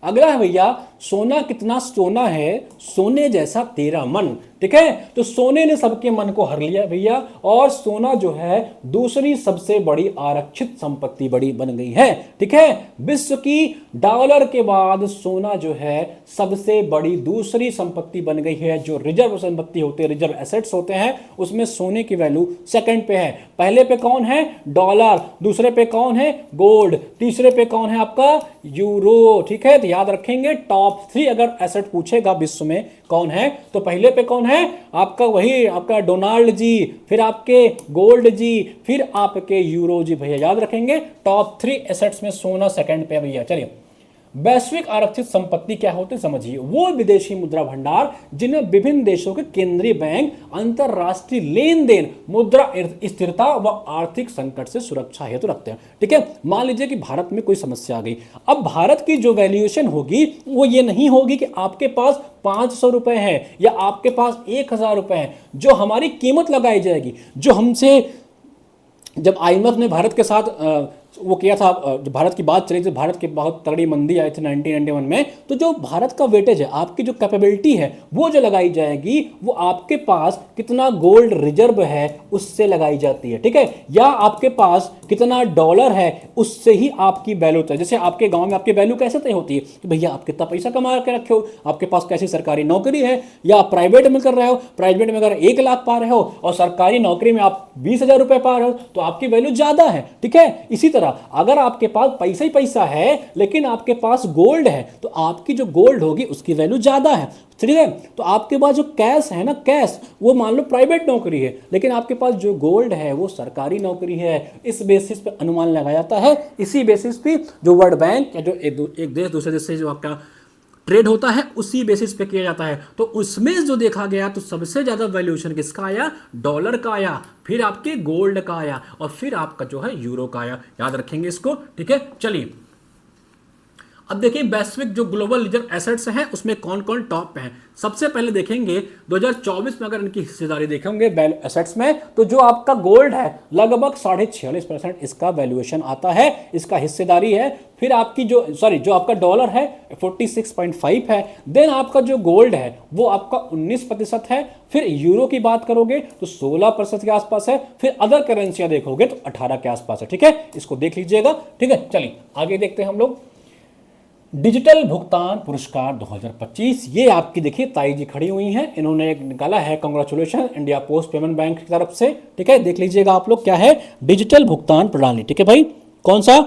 अगला है भैया सोना कितना सोना है, सोने जैसा तेरा मन, ठीक है। तो सोने ने सबके मन को हर लिया भैया, और सोना जो है दूसरी सबसे बड़ी आरक्षित संपत्ति बड़ी बन गई है, ठीक है। विश्व की डॉलर के बाद सोना जो है सबसे बड़ी दूसरी संपत्ति बन गई है। जो रिजर्व संपत्ति होते हैं, रिजर्व एसेट्स होते हैं, उसमें सोने की वैल्यू सेकंड पे है। पहले पे कौन है डॉलर, दूसरे पे कौन है गोल्ड, तीसरे पे कौन है आपका यूरो, ठीक है। तो याद रखेंगे टॉप 3 अगर एसेट पूछेगा विश्व में कौन है, तो पहले पे कौन है आपका वही आपका डोनाल्ड जी, फिर आपके गोल्ड जी, फिर आपके यूरो जी, भैया याद रखेंगे टॉप 3 एसेट्स में सोना सेकंड पे भैया। चलिए वैश्विक आरक्षित संपत्ति क्या होती है समझिए, वो विदेशी मुद्रा भंडार जिन्हें विभिन्न देशों के केंद्रीय बैंक अंतरराष्ट्रीय लेन देन, मुद्रा स्थिरता व आर्थिक संकट से सुरक्षा हेतु रखते हैं, ठीक है। मान लीजिए कि भारत में कोई समस्या आ गई, अब भारत की जो वैल्यूएशन होगी वो ये नहीं होगी कि आपके पास 500 रुपए है या आपके पास 1000 रुपए है, जो हमारी कीमत लगाई जाएगी, जो हमसे जब आईएमएफ ने भारत के साथ वो किया था, जो भारत की बात चली थी, भारत की बहुत तगड़ी मंदी आई थी 1991 में, तो जो भारत का वेटेज है, आपकी जो कैपेबिलिटी है, वो जो लगाई जाएगी वो आपके पास कितना गोल्ड रिजर्व है उससे लगाई जाती है, ठीक है, या आपके पास कितना डॉलर है उससे ही आपकी वैल्यू होता है। जैसे आपके गांव में आपकी वैल्यू कैसे तय होती है कि भैया आप कितना पैसा कमा के रखे हो, आपके पास कैसी सरकारी नौकरी है, या आप प्राइवेट में कर रहे हो, प्राइवेट में अगर 1 लाख पा रहे हो और सरकारी नौकरी में आप 20,000 रुपए पा रहे हो तो आपकी वैल्यू ज्यादा है, ठीक है। इसी तरह अगर आपके पास पैसा ही पैसा है लेकिन आपके पास गोल्ड है तो आपकी जो गोल्ड होगी उसकी वैल्यू ज्यादा है, ठीक है। तो आपके पास जो कैश है ना, कैश वो मान लो प्राइवेट नौकरी है, लेकिन आपके पास जो गोल्ड है वो सरकारी नौकरी है। इस बेसिस पे अनुमान लगाया जाता है, इसी बेसिस पे जो वर्ल्ड बैंक या जो एक देश दूसरे देश से जो आपका ट्रेड होता है उसी बेसिस पे किया जाता है। तो उसमें जो देखा गया तो सबसे ज्यादा वैल्यूएशन किसका आया, डॉलर का आया, फिर आपके गोल्ड का आया और फिर आपका जो है यूरो का आया। याद रखेंगे इसको, ठीक है। चलिए अब देखिए वैश्विक जो ग्लोबल रिजर्व एसेट्स हैं उसमें कौन कौन टॉप पे हैं। सबसे पहले देखेंगे 2024 में अगर इनकी हिस्सेदारी देखेंगे एसेट्स में, तो जो आपका गोल्ड है लगभग 46.5% इसका वैल्यूएशन आता है, इसका हिस्सेदारी है। फिर आपकी जो आपका डॉलर है 46.5 है। देन आपका जो गोल्ड है वो आपका 19% है। फिर यूरो की बात करोगे तो 16% के आसपास है। फिर अदर करेंसियां देखोगे तो 18 के आसपास है, ठीक है। इसको देख लीजिएगा, ठीक है। चलिए आगे देखते हैं हम लोग डिजिटल भुगतान पुरस्कार 2025। ये आपकी देखिए ताई जी खड़ी हुई हैं, इन्होंने एक निकाला है, congratulation India post payment bank की तरफ से, ठीक है। देख लीजिएगा आप लोग क्या है डिजिटल भुगतान प्रणाली, ठीक है भाई। कौन सा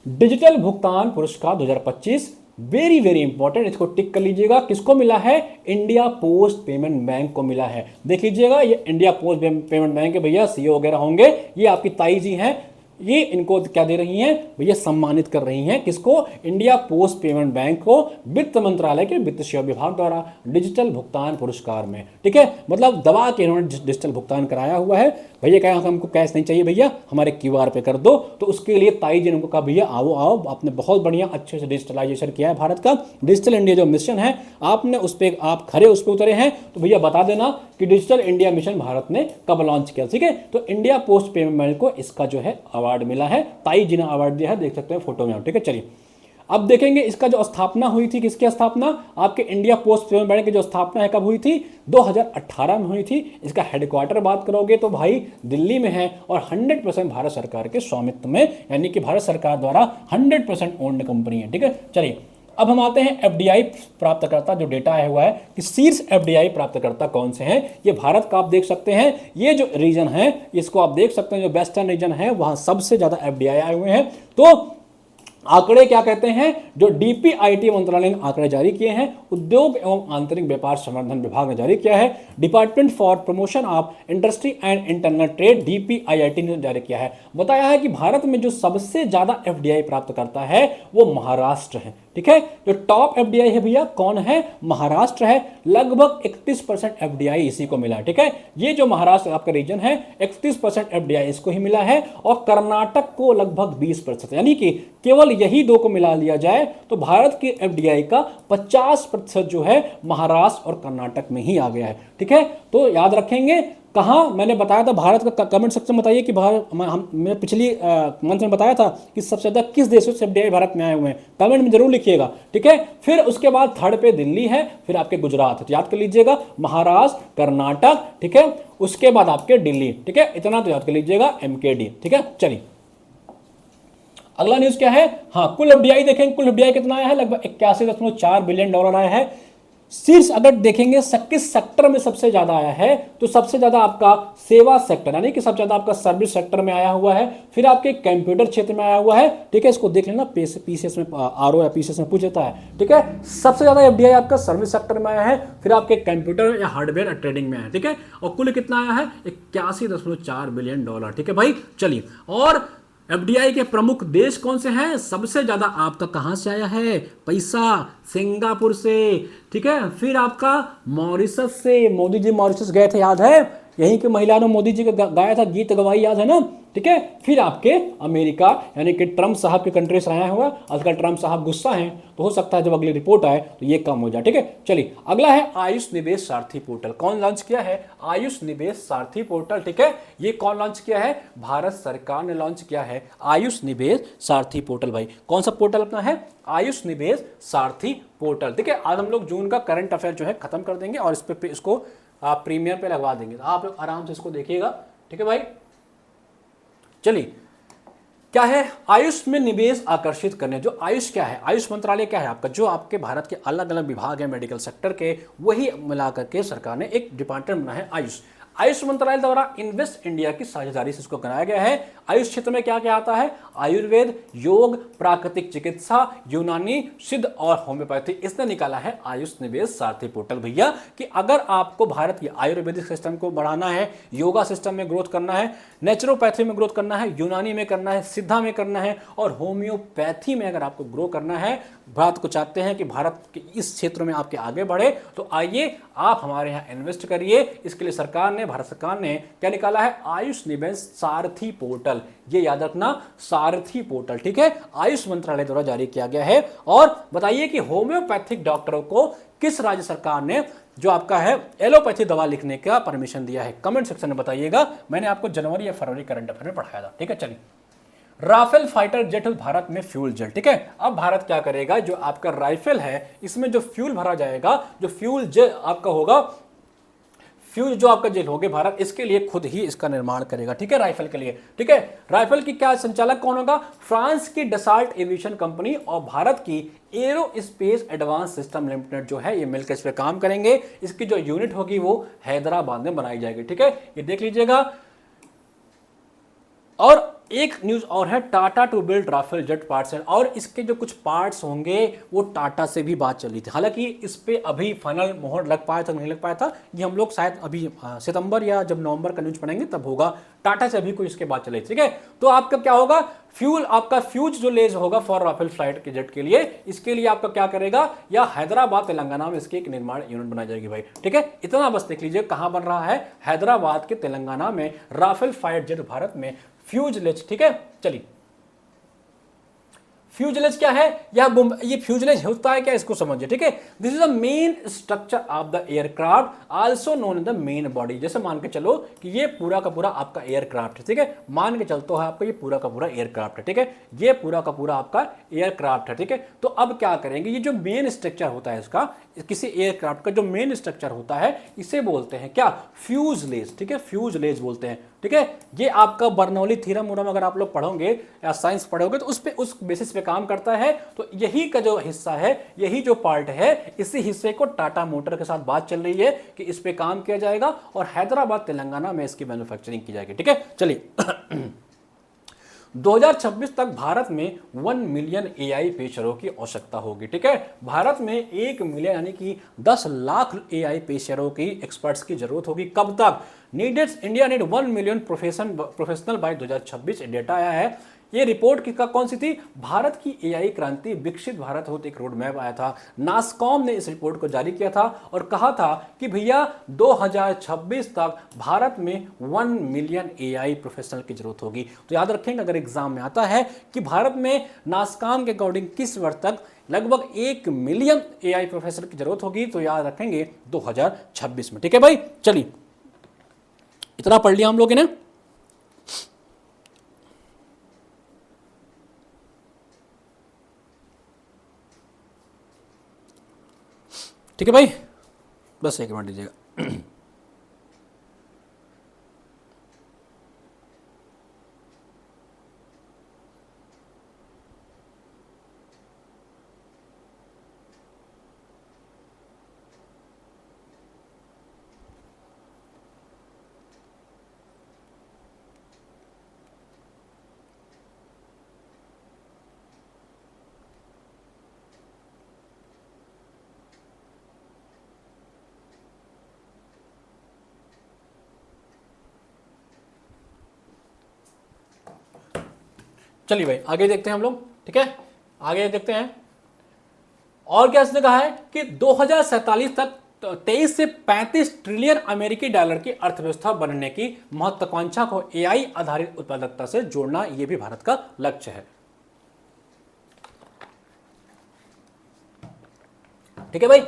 डिजिटल भुगतान पुरस्कार 2025, वेरी वेरी इंपॉर्टेंट, इसको टिक कर लीजिएगा। किसको मिला है, इंडिया पोस्ट पेमेंट बैंक को मिला है। देख लीजिएगा ये इंडिया पोस्ट पेमेंट बैंक के भैया सीईओ वगैरह होंगे, ये आपकी ताई जी हैं, ये इनको क्या दे रही हैं भैया, सम्मानित कर रही हैं। किसको? इंडिया पोस्ट पेमेंट बैंक को वित्त मंत्रालय के वित्त सेवा विभाग द्वारा डिजिटल भुगतान पुरस्कार में। ठीक है, मतलब दबा के इन्होंने डिजिटल भुगतान कराया हुआ है। भैया क्या हमको कैश नहीं चाहिए भैया, हमारे क्यूआर पे कर दो। तो उसके लिए ताई जी ने उनको कहा भैया आओ आओ, आपने बहुत बढ़िया अच्छे से डिजिटलाइजेशन किया है भारत का, डिजिटल इंडिया जो मिशन है आपने उस पर आप खरे उस पर उतरे हैं, तो भैया बता देना कि डिजिटल इंडिया मिशन भारत ने कब लॉन्च किया। ठीक है, तो इंडिया पोस्ट पेमेंट बैंक को इसका जो है अवार्ड मिला है, ताई जी ने अवार्ड दिया है, देख सकते हैं फोटो में। ठीक है, चलिए अब देखेंगे इसका जो स्थापना हुई थी, किसकी स्थापना? आपके इंडिया पोस्ट पेमेंट बैंक की जो स्थापना है कब हुई थी? 2018 में हुई थी। इसका हेडक्वार्टर बात करोगे तो भाई दिल्ली में है और 100% भारत सरकार के स्वामित्व में, यानी कि भारत सरकार द्वारा 100% ओन्ड कंपनी है। ठीक है, चलिए अब हम आते हैं एफडीआई प्राप्तकर्ता, जो डेटा आया हुआ है कि शीर्ष एफडीआई प्राप्तकर्ता कौन से हैं। ये भारत का आप देख सकते हैं, ये जो रीजन है इसको आप देख सकते हैं, जो वेस्टर्न रीजन है वहां सबसे ज्यादा एफडीआई आए हुए हैं। तो आंकड़े क्या कहते हैं? जो डीपीआईटी मंत्रालय ने आंकड़े जारी किए हैं, उद्योग एवं आंतरिक व्यापार संवर्धन विभाग ने जारी किया है, department for promotion of industry and internal trade DPIIT ने जारी किया है। बताया है कि भारत में जो सबसे ज्यादा एफडीआई प्राप्त करता है वो महाराष्ट्र है। ठीक है, जो टॉप एफडीआई है भैया कौन है? महाराष्ट्र है। लगभग 31% एफडीआई इसी को मिला है। ठीक है, ये जो महाराष्ट्र आपका रीजन है 31% एफडीआई इसको ही मिला है, और कर्नाटक को लगभग 20%, यानी कि केवल यही दो को मिला लिया जाए तो भारत के एफडीआई का 50% जो है महाराष्ट्र और कर्नाटक में ही आ गया है। ठीक है, तो याद रखेंगे कहाँ मैंने बताया था भारत का, कमेंट सेक्शन में बताइए कि भारत मैं पिछली मंथ में बताया था कि सबसे ज्यादा किस देशों से एफडीआई भारत में आए हुए हैं, कमेंट में जरूर लिखिएगा। ठीक है, फिर उसके बाद थर्ड पे दिल्ली है, फिर आपके गुजरात है, तो याद कर लीजिएगा महाराष्ट्र, कर्नाटक, ठीक है, उसके बाद आपके दिल्ली। ठीक है, इतना तो याद कर लीजिएगा, एमकेडी। ठीक है, चलिए अगला न्यूज क्या है? हाँ, कुल एफडीआई देखेंगे, कुल एफडीआई कितना आया है? लगभग 81.4 बिलियन डॉलर आया है। शीर्ष अगर देखेंगे किस सेक्टर में सबसे ज्यादा आया है, तो सबसे ज्यादा आपका सेवा सेक्टर, यानी कि सबसे ज्यादा आपका सर्विस सेक्टर में आया हुआ है, फिर आपके कंप्यूटर क्षेत्र में आया हुआ है। ठीक है, इसको देख लेना, पीसीएस में आरओ या पीसीएस में पूछ लेता है। ठीक है, सबसे ज्यादा एफडीआई आपका सर्विस सेक्टर में आया है, फिर आपके कंप्यूटर या हार्डवेयर ट्रेडिंग में आया है। ठीक है, और कुल कितना आया है? 81.4 बिलियन डॉलर। ठीक है भाई, चलिए और एफडीआई के प्रमुख देश कौन से हैं? सबसे ज्यादा आपका कहां से आया है पैसा? सिंगापुर से। ठीक है, फिर आपका मॉरिशस से, मोदी जी मॉरिशस गए थे, याद है? यहीं की महिला ने मोदी जी का गाया था गीत गवाई, याद है ना? ठीक है, फिर आपके अमेरिका, यानी कि ट्रंप साहब के कंट्री से आया हुआ। आजकल ट्रंप साहब गुस्सा हैं, तो हो सकता है जब अगली रिपोर्ट आए तो ये कम हो जाए। ठीक है, चलिए अगला है आयुष निवेश सारथी पोर्टल। कौन लॉन्च किया है? आयुष निवेश सारथी पोर्टल। ठीक है, ये कौन लॉन्च किया है? भारत सरकार ने लॉन्च किया है आयुष निवेश सारथी पोर्टल। भाई कौन सा पोर्टल अपना है? आयुष निवेश सारथी पोर्टल। ठीक है, आज हम लोग जून का करंट अफेयर जो है खत्म कर देंगे और इस पे इसको आप प्रीमियम पे लगवा देंगे, तो आप लोग आराम से इसको देखिएगा। ठीक है भाई, चलिए क्या है आयुष में निवेश आकर्षित करने। जो आयुष क्या है? आयुष मंत्रालय क्या है आपका? जो आपके भारत के अलग अलग विभाग है मेडिकल सेक्टर के, वही मिलाकर के सरकार ने एक डिपार्टमेंट बना है आयुष। आयुष मंत्रालय द्वारा इन्वेस्ट इंडिया की साझेदारी से इसको बनाया गया है। आयुष क्षेत्र में क्या क्या आता है? आयुर्वेद, योग, प्राकृतिक चिकित्सा, यूनानी, सिद्ध और होम्योपैथी। इसने निकाला है आयुष निवेश सारथी पोर्टल भैया, कि अगर आपको भारत की आयुर्वेदिक सिस्टम को बढ़ाना है, योगा सिस्टम में ग्रोथ करना है, नेचुरोपैथी में ग्रोथ करना है, यूनानी में करना है, सिद्धा में करना है और होम्योपैथी में अगर आपको ग्रो करना है, भारत को चाहते हैं कि भारत के इस क्षेत्र में आपके आगे बढ़े, तो आइए आप हमारे यहाँ इन्वेस्ट करिए। इसके लिए सरकार ने, भारत सरकार ने क्या निकाला है? आयुष निवेश सारथी पोर्टल। ये याद रखना, सारथी पोर्टल। ठीक है, आयुष मंत्रालय द्वारा जारी किया गया है। और बताइए कि होम्योपैथिक डॉक्टरों को किस राज्य सरकार ने जो आपका है एलोपैथी दवा लिखने का परमिशन दिया है? कमेंट सेक्शन में बताइएगा। मैंने आपको जनवरी या फरवरी करंट अफेयर में पढ़ाया था। ठीक है, चलिए राफेल फाइटर जेट भारत में फ्यूल जेल। ठीक है, अब भारत क्या करेगा? जो आपका राइफल है इसमें जो फ्यूल भरा जाएगा, जो फ्यूल जेल आपका होगा, फ्यूज जो आपका जेल होगा भारत इसके लिए खुद ही इसका निर्माण करेगा। ठीक है, राइफल के लिए। ठीक है, राइफल की क्या संचालक कौन होगा? फ्रांस की डसाल्ट एविएशन कंपनी और भारत की arrow space advance system limited जो है, ये मिलकर इस पर काम करेंगे। इसकी जो यूनिट होगी वो हैदराबाद में बनाई जाएगी। ठीक है, ये देख लीजिएगा। और एक न्यूज और है, Tata to build Rafale jet parts, और इसके जो कुछ पार्ट्स होंगे वो टाटा से भी बात चल रही थी। हालांकि इस पे अभी फाइनल मोहर लग पाया था, नहीं लग पाया था, ये हम लोग शायद अभी सितंबर या जब नवंबर का न्यूज पढ़ेंगे तब होगा। टाटा से अभी कोई इसके बात चली, ठीक है। तो आपका क्या होगा, फ्यूल, आपका फ्यूज जो लेज होगा फॉर राफेल फ्लाइट के जेट के लिए, इसके लिए आपका क्या करेगा, या हैदराबाद तेलंगाना में इसकी एक निर्माण यूनिट बनाई जाएगी भाई, ठीक है। इतना बस देख लीजिए कहां बन रहा है, हैदराबाद के तेलंगाना में राफेल फाइटर जेट भारत में फ्यूजलेज, ठीक है। चलिए फ्यूजलेज क्या है, ये फ्यूजलेज होता है क्या, इसको समझिए, ठीक है। This is the main structure of the aircraft also known in the main body. जैसे मान के चलो कि ये पूरा का पूरा आपका एयरक्राफ्ट है, ठीक है, मान के चलता है आपका ये पूरा का पूरा एयरक्राफ्ट है, ठीक है, ये पूरा का पूरा आपका एयरक्राफ्ट है, ठीक है। तो अब क्या करेंगे, ये जो मेन स्ट्रक्चर होता है इसका, किसी एयरक्राफ्ट का जो मेन स्ट्रक्चर होता है इसे बोलते हैं क्या, फ्यूजलेज, ठीक है, फ्यूजलेज बोलते हैं, ठीक है। ये आपका बर्नौली थ्योरम अगर आप लोग पढ़ोगे या साइंस पढ़ोगे तो उस बेसिस पे काम करता है। तो यही का जो हिस्सा है, यही जो पार्ट है, इसी हिस्से को टाटा मोटर के साथ बात चल रही है कि इस पे काम किया जाएगा और हैदराबाद तेलंगाना में इसकी मैन्युफैक्चरिंग की जाएगी, ठीक है। चलिए 2026 तक भारत में 1 मिलियन एआई पेशरों की आवश्यकता होगी, ठीक है। भारत में 1 मिलियन यानी कि 10 लाख एआई पेशरों की, एक्सपर्ट्स की जरूरत होगी। कब तक, India need 1 million professional by 2026 data आया है। ये रिपोर्ट किसका, कौन सी थी, भारत की एआई क्रांति विकसित भारत हो, एक रोड मैप आया था, नासकॉम ने इस रिपोर्ट को जारी किया था और कहा था कि भैया 2026 तक भारत में 1 मिलियन एआई प्रोफेशनल की जरूरत होगी। तो याद रखेंगे अगर एग्जाम में आता है कि भारत में नासकॉम के अकॉर्डिंग किस वर्ष तक लगभग 1 मिलियन एआई प्रोफेशनल की जरूरत होगी, तो याद रखेंगे 2026 में, ठीक है भाई। चलिए इतना पढ़ लिया हम लोगों ने। ठीक है भाई, बस 1 मिनट दीजिएगा। चलिए भाई आगे देखते हैं हम लोग, ठीक है, आगे देखते हैं। और क्या इसने कहा है कि 2047 तक 23 से 35 ट्रिलियन अमेरिकी डॉलर की अर्थव्यवस्था बनने की महत्वाकांक्षा को एआई आधारित उत्पादकता से जोड़ना, यह भी भारत का लक्ष्य है, ठीक है भाई।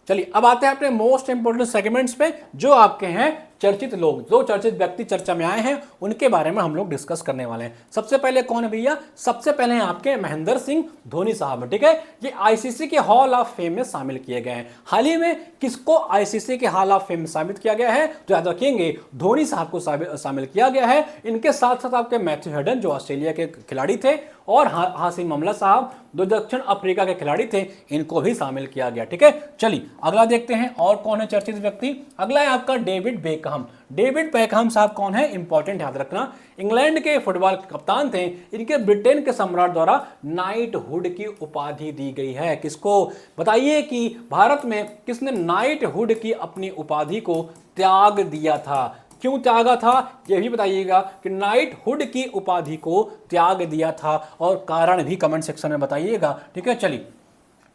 चलिए अब आते हैं अपने मोस्ट इंपोर्टेंट सेगमेंट्स पे, जो आपके हैं चर्चित लोग, जो चर्चित व्यक्ति चर्चा में आए हैं उनके बारे में हम लोग डिस्कस करने वाले हैं। सबसे पहले कौन है भैया, सबसे पहले हैं आपके महेंद्र सिंह धोनी साहब, ठीक है। ये आईसीसी के हॉल ऑफ फेम में शामिल किए गए हैं। हाल ही में किसको आईसीसी के हॉल ऑफ फेम में शामिल किया गया है, तो याद रखेंगे धोनी साहब को शामिल किया गया है। इनके साथ साथ आपके मैथ्यू हेडन जो ऑस्ट्रेलिया के खिलाड़ी थे, और हाशिम अमला साहब जो दक्षिण अफ्रीका के खिलाड़ी थे, इनको भी शामिल किया गया, ठीक है। चलिए अगला देखते हैं और कौन है चर्चित व्यक्ति। अगला है आपका डेविड बेकहम। डेविड बेकहम साहब कौन है, इंपॉर्टेंट याद रखना, इंग्लैंड के फुटबॉल कप्तान थे। इनके ब्रिटेन के सम्राट द्वारा नाइटहुड की उपाधि दी गई है। किसको, बताइए कि भारत में किसने नाइटहुड की अपनी उपाधि को त्याग दिया था, क्यों त्यागा था यह भी बताइएगा कि नाइटहुड की उपाधि को त्याग दिया था, और कारण भी कमेंट सेक्शन में बताइएगा, ठीक है। चलिए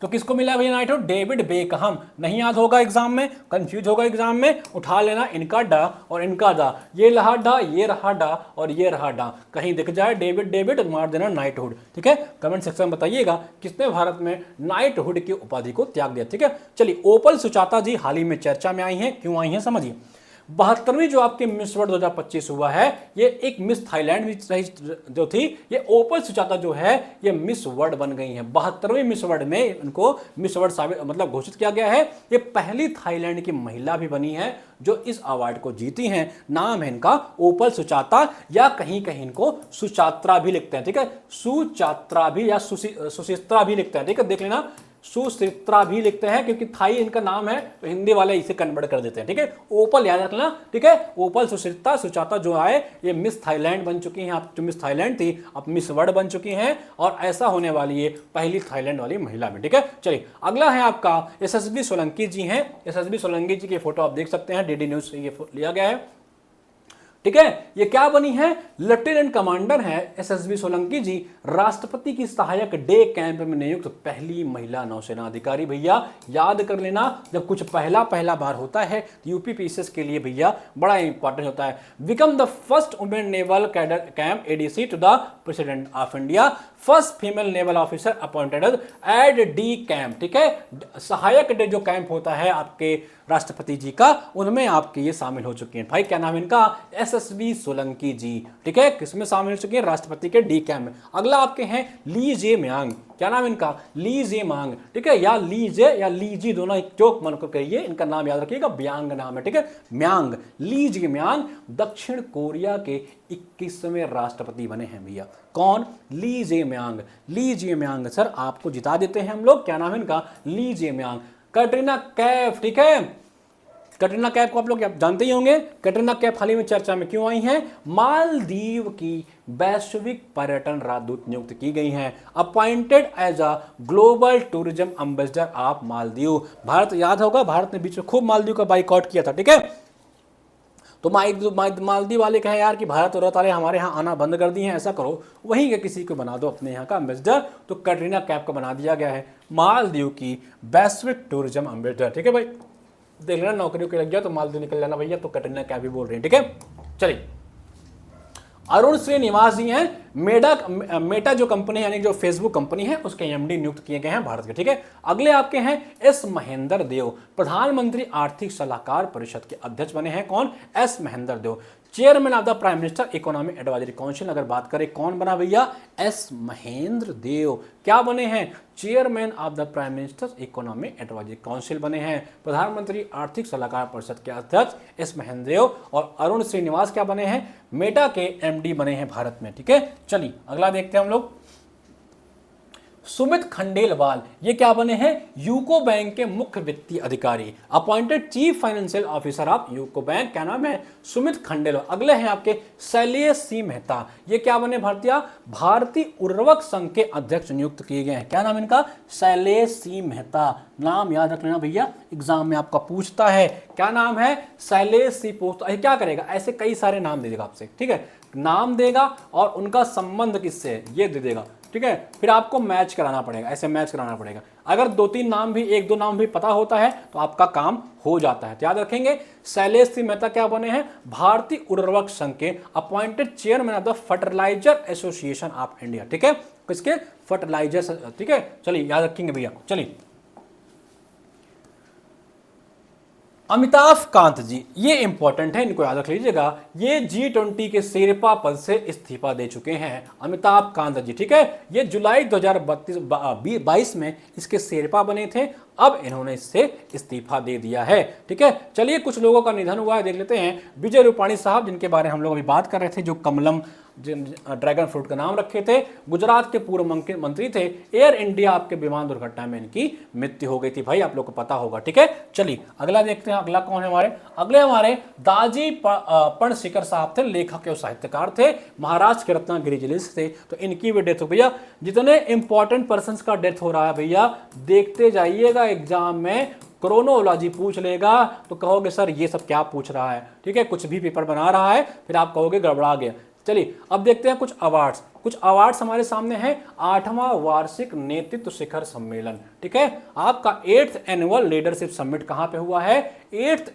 तो किसको मिला भैया नाइटहुड, डेविड बेकहम। नहीं याद होगा एग्जाम में, कंफ्यूज होगा एग्जाम में, उठा लेना इनका डा और इनका डा, ये रहा डा, ये रहा डा और ये रहा डा, कहीं दिख जाए डेविड डेविड मार देना नाइटहुड, ठीक है। कमेंट सेक्शन में बताइएगा किसने भारत में नाइटहुड की उपाधि को त्याग दिया, ठीक है। चलिए ओपल सुचाता जी हाल ही में चर्चा में आई हैं, क्यों आई हैं समझिए। 72वीं जो आपके मिस वर्ल्ड 2025 हुआ है, ये एक मिस थाईलैंड जो थी, ये ओपल सुचाता जो है ये मिस वर्ल्ड बन गई है। 72वीं मिस वर्ल्ड में इनको मिस वर्ल्ड मतलब घोषित किया गया है। ये पहली थाईलैंड की महिला भी बनी है जो इस अवार्ड को जीती हैं। नाम है इनका ओपल सुचाता, या कहीं कहीं इनको सुचात्रा भी लिखते हैं, ठीक है, सुचात्रा भी या सुचित्रा भी लिखते हैं, ठीक है, देख लेना। सुचित्रा भी लिखते हैं, क्योंकि थाई इनका नाम है तो हिंदी वाले इसे कन्वर्ट कर देते हैं, ठीक है। ओपल याद रखना, ठीक है। ओपल, सुचित्रा, सुचाता जो आए ये मिस थाईलैंड बन चुकी हैं। आप जो मिस थाईलैंड थी अब मिस वर्ल्ड बन चुकी हैं, और ऐसा होने वाली है पहली थाईलैंड वाली महिला में, ठीक है। चलिए अगला है आपका एसएसबी सोलंकी जी हैं। एसएसबी सोलंकी जी की फोटो आप देख सकते हैं, डीडी न्यूज से ये लिया गया है, ठीक है। ये क्या बनी है, लेफ्टिनेंट कमांडर है एसएसबी सोलंकी जी, राष्ट्रपति की सहायक डे कैंप में नियुक्त पहली महिला नौसेना अधिकारी। भैया याद कर लेना, जब कुछ पहला बार होता है तो यूपीपीसीएस के लिए भैया बड़ा इंपॉर्टेंट होता है। Become the first women naval cadre camp ADC to the president of India, first female naval officer appointed at the camp, ठीक है। सहायक डे जो कैंप होता है आपके राष्ट्रपति जी का, उनमें आपके ये शामिल हो चुके हैं। भाई क्या नाम इनका, एसएसबी सोलंकी जी, ठीक है। किसमें शामिल हो चुके हैं, राष्ट्रपति के डी कैंप में। अगला आपके हैं ली जे म्यांग, क्या नाम इनका, ली जे मांग, ठीक है। या ली जे या ली जी दोनों एक जोक मन को कहिए, इनका नाम याद रखिएगा, ब्यांग नाम है, ठीक है, म्यांग, ली जे म्यांग दक्षिण कोरिया के 21वें राष्ट्रपति बने हैं भैया। कौन, ली जे म्यांग। ली जे म्यांग सर आपको जिता देते हैं हम लोग, क्या नाम है इनका, ली जे म्यांग। कैटरीना कैफ, ठीक है, कैटरीना कैफ को आप लोग जानते ही होंगे। कैटरीना कैफ हाल ही में चर्चा में क्यों आई हैं, मालदीव की वैश्विक पर्यटन राजदूत नियुक्त की गई हैं, appointed as a global tourism ambassador of Maldives. Bharat याद होगा, भारत ने बीच में खूब मालदीव का बाइकआउट किया था, ठीक है। तो मालदीव वाले कहे यार कि भारत और वाले हमारे यहाँ आना बंद कर दिए हैं, ऐसा करो वहीं के किसी को बना दो अपने यहाँ का एम्बेसडर। तो कैटरीना कैफ को बना दिया गया है मालदीव की वैश्विक टूरिज्म एम्बेसडर, ठीक है भाई। देख लेना नौकरियों के लग गया तो मालदीव निकल जाना भैया, तो कैटरीना कैफ भी बोल रही है, ठीक है। चलिए अरुण श्रीनिवास जी हैं, मेटा जो कंपनी है यानी जो फेसबुक कंपनी है उसके एमडी नियुक्त किए गए हैं भारत के, ठीक है। अगले आपके हैं एस महेंद्र देव, प्रधानमंत्री आर्थिक सलाहकार परिषद के अध्यक्ष बने हैं। कौन, S Mahendra Dev. Chairman of the prime minister economic advisory council अगर बात करें कौन बना भैया, एस महेंद्र देव। क्या बने हैं, chairman of the prime minister economic advisory council बने हैं। प्रधानमंत्री आर्थिक सलाहकार परिषद के अध्यक्ष एस महेंद्र देव। और अरुण श्रीनिवास क्या बने हैं, मेटा के एमडी बने हैं भारत में, ठीक है। चलिए अगला देखते हैं हम लोग, सुमित खंडेलवाल ये क्या बने हैं, यूको बैंक के मुख्य वित्तीय अधिकारी, appointed chief financial officer of UCO bank, क्या नाम है, सुमित खंडेलवाल। अगले हैं आपके शैलेश सिंह मेहता, ये क्या बने, भारतीय उर्वरक संघ के अध्यक्ष नियुक्त किए गए हैं। क्या नाम इनका, शैलेश सिंह मेहता। नाम याद रख लेना भैया, एग्जाम में आपका पूछता है, क्या नाम है, शैलेश सिंह। पूछता क्या करेगा, ऐसे कई सारे नाम दे देगा आपसे, ठीक है, नाम देगा और उनका संबंध किससे है ये दे देगा, ठीक है। फिर आपको मैच कराना पड़ेगा, ऐसे मैच कराना पड़ेगा। अगर दो तीन नाम भी, एक दो नाम भी पता होता है तो आपका काम हो जाता है। तो याद रखेंगे शैलेश सिंह मेहता क्या बने हैं, भारतीय उर्वरक संघ के appointed chairman of the fertiliser association of India, ठीक है, किसके, फर्टिलाइजर, ठीक है। चलिए याद रखेंगे भैया। चलिए अमिताभ कांत जी, ये इंपॉर्टेंट है, इनको याद रख लीजिएगा, ये G20 के शेरपा पद से इस्तीफा दे चुके हैं अमिताभ कांत जी, ठीक है। ये जुलाई 2022 में इसके शेरपा बने थे, अब इन्होंने इससे इस्तीफा दे दिया है, ठीक है। चलिए कुछ लोगों का निधन हुआ है, देख लेते हैं। विजय रूपाणी साहब, जिनके बारे में हम लोग अभी बात कर रहे थे, जो कमलम ड्रैगन फ्रूट का नाम रखे थे, गुजरात के पूर्व मंत्री थे। एयर इंडिया आपके विमान दुर्घटना में इनकी मृत्यु हो गई थी, भाई आप लोग को पता होगा, ठीक है। चलिए अगला देखते हैं, अगला कौन है हमारे, अगले हमारे दाजी पणशिकर साहब थे, लेखक और साहित्यकार थे, महाराष्ट्र के रत्नागिरी जिले से थे। तो इनकी भी डेथ हो भैया। जितने इंपॉर्टेंट पर्सन का डेथ हो रहा है भैया देखते जाइएगा, एग्जाम में क्रोनोलॉजी पूछ लेगा तो कहोगे सर ये सब क्या पूछ रहा है, ठीक है, कुछ भी पेपर बना रहा है, फिर आप कहोगे गड़बड़ा गया। चलिए अब देखते हैं कुछ अवार्ड्स हमारे सामने हैं। 8वां वार्षिक नेतृत्व शिखर सम्मेलन, ठीक है, आपका 8th एनुअल लीडरशिप समिट कहां पे हुआ है, 8th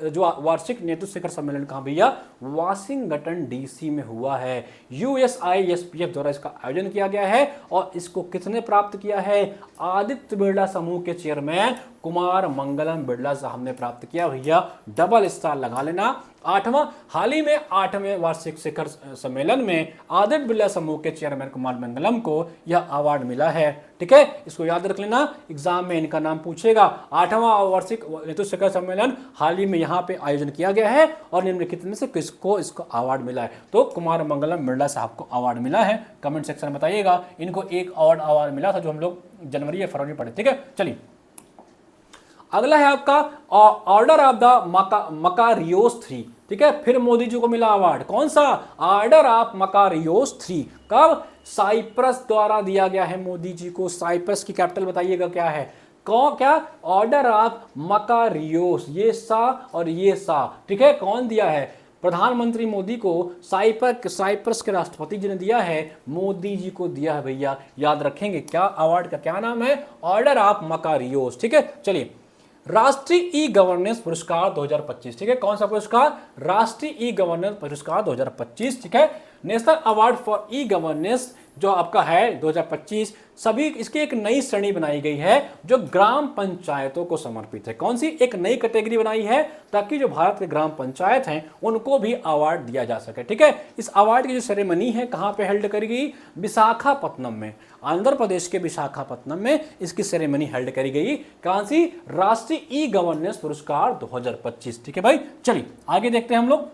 जो वार्षिक नेतृत्व शिखर सम्मेलन कहां भैया, वाशिंगटन डीसी में हुआ है। USISPF द्वारा इसका आयोजन किया गया है और इसको किसने प्राप्त किया है, आदित्य बिरला समूह के चेयरमैन कुमार मंगलम बिरला साहब ने प्राप्त किया। भैया डबल स्टार लगा लेना, 8वां, हाल ही में 8वें वार्षिक शिखर सम्मेलन में आदित्य बिरला समूह के चेयरमैन कुमार मंगलम को यह अवार्ड मिला है। ठीक है, इसको याद रख लेना, एग्जाम में इनका नाम पूछेगा। 8वां वार्षिक नेतृत्व शिखर सम्मेलन हाल ही में यहाँ पे आयोजन किया गया है और निम्नलिखित में से किसको इसको अवार्ड मिला है? तो कुमार मंगलम बिरला साहब को अवार्ड मिला है। कमेंट सेक्शन में बताइएगा। इनको एक अवार्ड मिला था जो हम लोग जनवरी या फरवरी में पढ़े। ठीक है, चलिए अगला है आपका ऑर्डर ऑफ द मकारियोस 3। ठीक है, फिर मोदी जी को मिला अवार्ड। कौन सा? Order of Makarios 3। कब? साइप्रस द्वारा दिया गया है मोदी जी को। साइप्रस की कैपिटल बताइएगा क्या है? क्या? Order of Makarios. ये सा और ये सा। ठीक है, कौन दिया है? प्रधानमंत्री मोदी को साइप्रस के राष्ट्रपति जी ने दिया है, मोदी जी को दिया है भैया। याद रखेंगे क्या अवार्ड का क्या नाम है? Order of Makarios. ठीक है, चलिए राष्ट्रीय ई गवर्नेंस पुरस्कार 2025। ठीक है, कौन सा पुरस्कार? राष्ट्रीय ई गवर्नेंस पुरस्कार 2025। ठीक है, national award for e governance जो आपका है 2025, सभी इसकी एक नई श्रेणी बनाई गई है जो ग्राम पंचायतों को समर्पित है। कौन सी? एक नई कैटेगरी बनाई है ताकि जो भारत के ग्राम पंचायत हैं उनको भी अवार्ड दिया जा सके। ठीक है, इस अवार्ड की जो सेरेमनी है कहां पे हेल्ड करी गई? विशाखापत्तनम में, आंध्र प्रदेश के विशाखापत्तनम में इसकी सेरेमनी हेल्ड करी गई। कौन सी? राष्ट्रीय ई गवर्नेंस पुरस्कार 2025। ठीक है भाई, चलिए आगे देखते हैं हम लोग।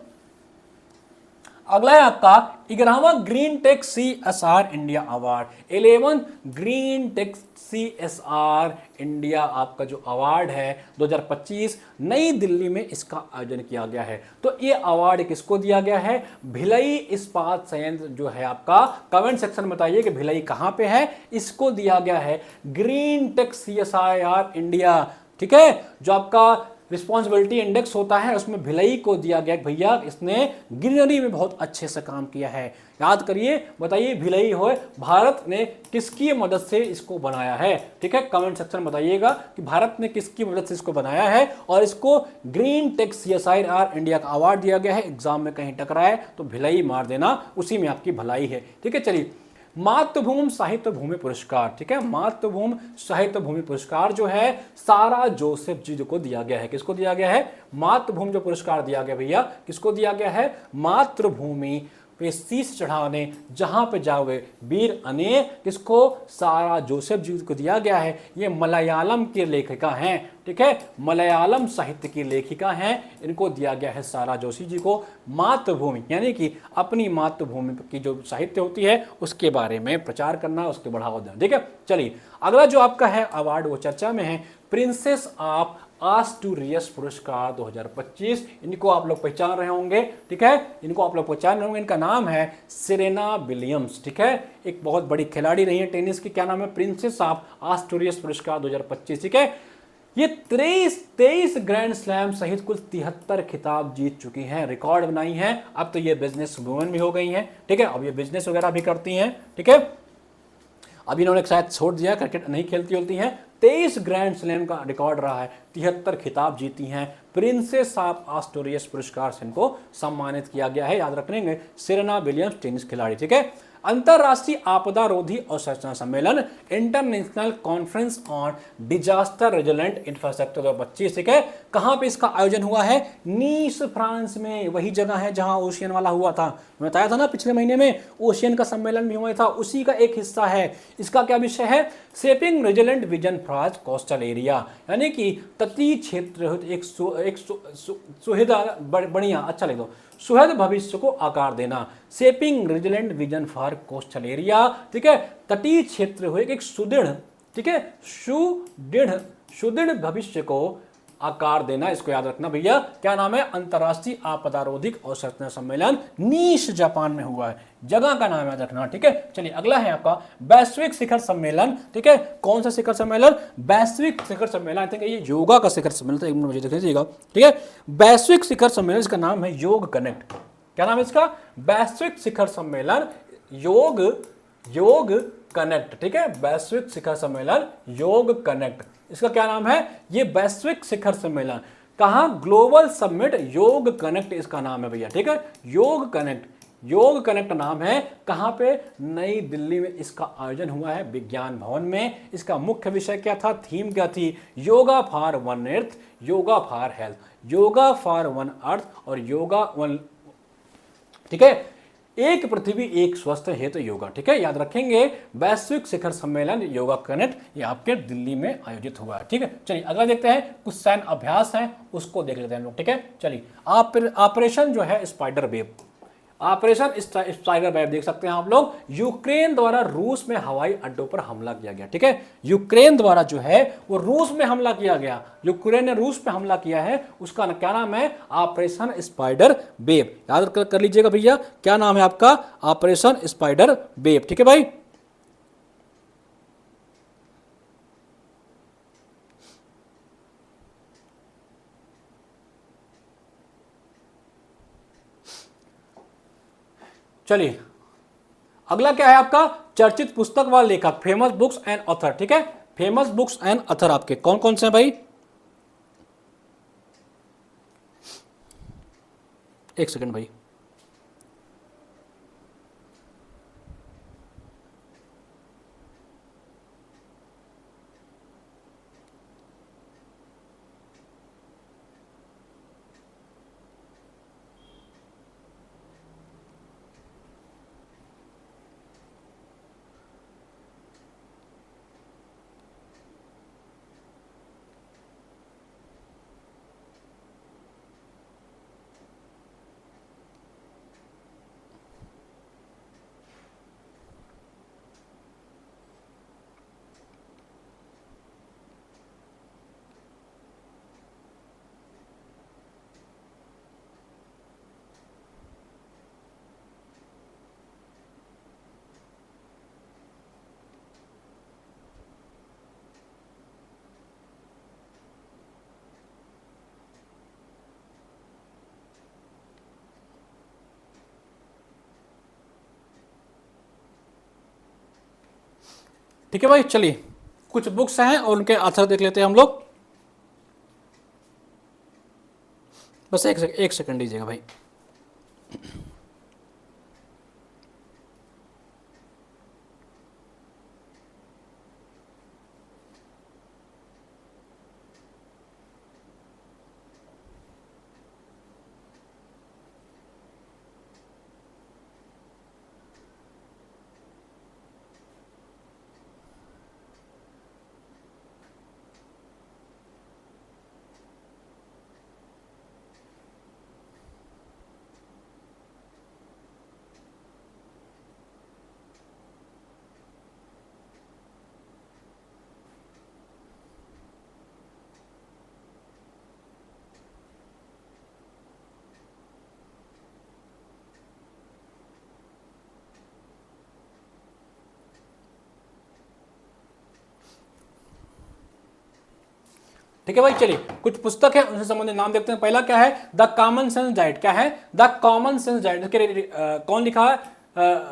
अगला है आपका 11वां green tech CSR India award. 11 green tech CSR India आपका जो अवार्ड है 2025 नई दिल्ली में इसका आयोजन किया गया है। तो ये अवार्ड किसको दिया गया है? भिलाई इस्पात संयंत्र जो है आपका, कमेंट सेक्शन में बताइए कि भिलाई कहां पे है। इसको दिया गया है ग्रीन टेक CSR इंडिया। ठीक है, जो आपका रिस्पॉन्सिबिलिटी इंडेक्स होता है उसमें भिलाई को दिया गया भैया, इसने ग्रीनरी में बहुत अच्छे से काम किया है। याद करिए, बताइए भिलाई हो भारत ने किसकी मदद से इसको बनाया है? ठीक है, कमेंट सेक्शन बताइएगा कि भारत ने किसकी मदद से इसको बनाया है और इसको ग्रीन टेक CSR इंडिया का अवार्ड दिया गया है। एग्जाम में कहीं टकराए तो भिलाई मार देना, उसी में आपकी भलाई है। ठीक है, चलिए मातृभूमि साहित्य भूमि पुरस्कार। ठीक है, मातृभूमि साहित्य भूमि पुरस्कार जो है सारा जोसेफ जी को दिया गया है। किसको दिया गया है? मातृभूमि जो पुरस्कार दिया गया भैया, किसको दिया गया है? मातृभूमि पे शीश चढ़ाने जहां पे जाओगे वीर अने, किसको? सारा जोसेफ जी को दिया गया है। ये मलयालम की लेखिका हैं। ठीक है, मलयालम साहित्य की लेखिका हैं, इनको दिया गया है सारा जोशी जी को। मातृभूमि यानी कि अपनी मातृभूमि की जो साहित्य होती है उसके बारे में प्रचार करना, उसके बढ़ावा देना। ठीक है, चलिए अगला जो आपका है अवार्ड वो चर्चा में है, प्रिंसेस ऑफ आस्टूरियस पुरस्कार 2025। इनको आप लोग पहचान रहे होंगे। ठीक है, इनको आप लोग पहचान रहे होंगे। इनका नाम है सेरेना विलियम्स। ठीक है, एक बहुत बड़ी खिलाड़ी रही है टेनिस की। क्या नाम है? प्रिंसेस ऑफ आस्टूरियस पुरस्कार 2025। ठीक है, ये 23 ग्रैंड स्लैम सहित कुल 73 खिताब जीत चुकी हैं, रिकॉर्ड बनाई हैं। अब तो ये बिजनेस वुमेन भी हो गई हैं। ठीक है, अब ये बिजनेस वगैरह भी करती हैं। ठीक है, अभी इन्होंने शायद छोड़ दिया, क्रिकेट नहीं खेलती होती हैं। 23 ग्रैंड स्लैम का रिकॉर्ड रहा है, 73 खिताब जीती हैं। प्रिंसेस ऑफ आस्टोरियस पुरस्कार से इनको सम्मानित किया गया है। याद रखेंगे, सेरेना विलियम्स टेनिस खिलाड़ी। ठीक है, अंतरराष्ट्रीय आपदा रोधी अवसंरचना सम्मेलन, international conference on disaster resilient infrastructure 2025। ठीक है, कहां पे इसका आयोजन हुआ है? नीस फ्रांस में। वही जगह है जहां ओशियन वाला हुआ था, मैं बताया था ना पिछले महीने में, ओशियन का सम्मेलन भी हुआ था, उसी का एक हिस्सा है। इसका क्या विषय है? Shaping resilient vision for coastal area, यानी कि तटीय क्षेत्र एक सुविधा बढ़िया, अच्छा लिख दो, सुहृद भविष्य को आकार देना। Shaping resilient vision for coastal area. ठीक है, तटीय क्षेत्र हुए एक सुदृढ़, ठीक है, सुदृढ़ भविष्य को आकार देना। इसको याद रखना भैया। क्या नाम है? अंतरराष्ट्रीय आपदा रोधी अवसंरचना सम्मेलन, नीस जापान में हुआ है। जगह का नाम याद रखना। ठीक है, चलिए अगला है आपका वैश्विक शिखर सम्मेलन। ठीक है, कौन सा शिखर सम्मेलन? वैश्विक शिखर सम्मेलन। आई थिंक ये योगा का शिखर सम्मेलन था, एक मिनट मुझे देख लीजिएगा। ठीक है, वैश्विक शिखर सम्मेलन, इसका नाम है योग कनेक्ट। क्या नाम है इसका? वैश्विक शिखर सम्मेलन योग कनेक्ट। ठीक है, वैश्विक शिखर सम्मेलन योग कनेक्ट, इसका क्या नाम है? ये वैश्विक शिखर सम्मेलन कहां? ग्लोबल समिट योग कनेक्ट इसका नाम है भैया। ठीक है, योग कनेक्ट योग कनेक्ट नाम है। कहाँ पे? नई दिल्ली में इसका आयोजन हुआ है, विज्ञान भवन में। इसका मुख्य विषय क्या था, थीम क्या थी? Yoga for one earth, yoga for health, yoga for one earth और योगा वन, ठीक है, एक पृथ्वी एक स्वस्थ है तो योगा, ठीक है, याद रखेंगे। वैश्विक शिखर सम्मेलन योगा कनेक्ट ये आपके दिल्ली में आयोजित हुआ है, ठीक है। चलिए अगला देखते हैं, कुछ सैन्य अभ्यास हैं उसको देख लेते हैं हम लोग, ठीक है। चलिए ऑपरेशन जो है spider web, operation spider web देख सकते हैं आप लोग। यूक्रेन द्वारा रूस में हवाई अड्डों पर हमला किया गया, ठीक है। यूक्रेन द्वारा जो है वो रूस में हमला किया गया, यूक्रेन ने रूस पे हमला किया है, उसका क्या नाम है? Operation spider web. याद कर लीजिएगा भैया, क्या नाम है आपका? ऑपरेशन स्पाइडर वेब, ठीक है भाई। चलिए अगला क्या है आपका? चर्चित पुस्तक व लेखक, फेमस बुक्स एंड ऑथर, ठीक है। फेमस बुक्स एंड ऑथर आपके कौन कौन से हैं भाई? एक सेकंड भाई। ठीक है भाई, चलिए कुछ बुक्स हैं और उनके आंसर देख लेते हैं हम लोग। बस एक सेकंड दीजिएगा भाई। ठीक है भाई, चलिए कुछ पुस्तक है उनसे संबंधित नाम देखते हैं। पहला क्या है? The common sense diet. क्या है? The common sense diet. कौन लिखा है?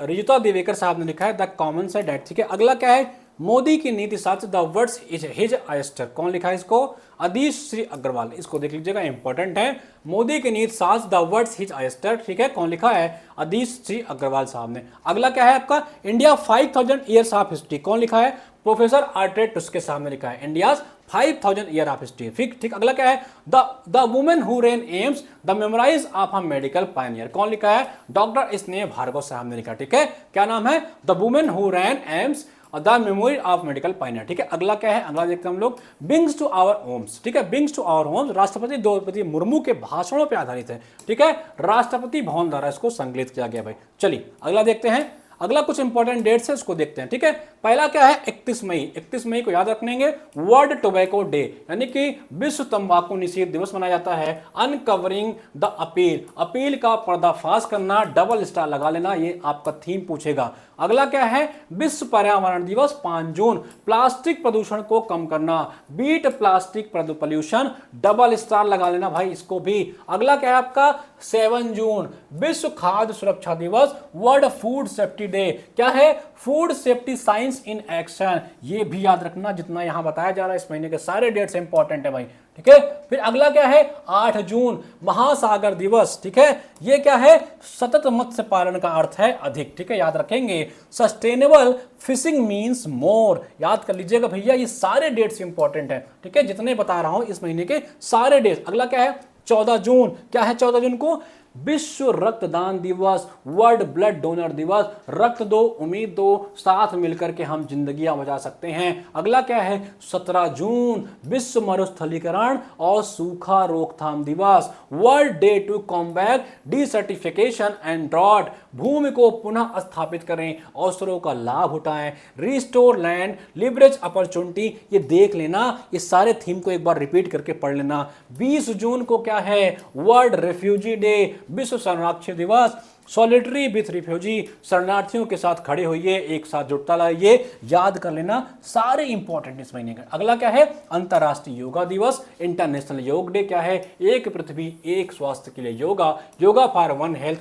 रिजुता दिवेकर साहब ने लिखा है द कॉमन सेंस डाइट, ठीक है। अगला क्या है? मोदी की नीति शास्त्र, the words is his oyster. कौन लिखा है इसको? अधीश श्री अग्रवाल। इसको देख लीजिएगा, इंपॉर्टेंट है। मोदी की नीति शास्त्र, द वर्ड्स हिज आयस्टर, ठीक है। कौन लिखा है? अधीश श्री अग्रवाल साहब ने। अगला क्या है आपका? India 5000 years of history. कौन लिखा है? प्रोफेसर आर्ट्रेट टुस्के साहब ने लिखा है इंडिया 5000 ईयर ऑफ हिस्ट्री, ठीक। अगला क्या है? The women who ran AIIMS, the memoirs of a medical pioneer. कौन लिखा है? डॉक्टर स्नेह भार्गव साहब ने लिखा, ठीक है। क्या नाम है? The women who ran AIIMS, the memory of medical Pioneer, ठीक है। अगला क्या है? अगला देखते हैं हम लोग, बिंग्स टू आवर होम्स, ठीक है। बिंग्स टू आवर होम्स राष्ट्रपति द्रौपदी मुर्मू के भाषणों पर आधारित है, ठीक है। राष्ट्रपति भवन द्वारा इसको संकलित किया गया भाई। चलिए अगला देखते हैं। अगला कुछ इंपॉर्टेंट डेट्स है उसको देखते हैं, ठीक है। पहला क्या है? 31 मई। 31 मई को याद रखेंगे, वर्ल्ड टोबैको डे, यानी कि विश्व तंबाकू निषेध दिवस मनाया जाता है। अनकवरिंग द अपील, अपील का पर्दाफाश करना, डबल स्टार लगा लेना, ये आपका थीम पूछेगा। अगला क्या है? विश्व पर्यावरण दिवस 5 जून, प्लास्टिक प्रदूषण को कम करना, beat plastic pollution, double star लगा लेना भाई इसको भी। अगला क्या है आपका? 7 जून, विश्व खाद्य सुरक्षा दिवस, वर्ल्ड फूड सेफ्टी डे। क्या है? Food safety science in action. ये भी याद रखना, जितना यहां बताया जा रहा है इस महीने के सारे डेट्स इंपॉर्टेंट है भाई, ठीक है। फिर अगला क्या है, 8 जून महासागर दिवस, ठीक है। ये क्या है, सतत मत्स्य पालन का अर्थ है अधिक, ठीक है, याद रखेंगे। सस्टेनेबल फिशिंग मीन्स मोर, याद कर लीजिएगा भैया, ये सारे डेट्स इंपॉर्टेंट है, ठीक है, जितने बता रहा हूं इस महीने के सारे डेट्स। अगला क्या है, 14 जून, क्या है 14 जून को, विश्व रक्तदान दिवस, वर्ल्ड ब्लड डोनर दिवस, रक्त दो उम्मीद दो, साथ मिलकर के हम जिंदगियां बचा सकते हैं। अगला क्या है, 17 जून विश्व मरुस्थलीकरण और सूखा रोकथाम दिवस, world day to combat desertification and drought, भूमि को पुनः स्थापित करें, अवसरों का लाभ उठाएं, रिस्टोर लैंड, लिवरेज अपॉर्चुनिटी, ये देख लेना, ये सारे थीम को एक बार रिपीट करके पढ़ लेना। 20 जून को क्या है, वर्ल्ड रेफ्यूजी डे, विश्व शरणार्थी दिवस, सॉलिडरी विथ रिफ्यूजी, शरणार्थियों के साथ खड़े होइए, एक साथ जुटता लाइए, याद कर लेना, सारे इंपॉर्टेंट इस महीने का। अगला क्या है, अंतरराष्ट्रीय योगा दिवस, इंटरनेशनल योग डे, क्या है, एक पृथ्वी एक स्वास्थ्य के लिए yoga, yoga for one health,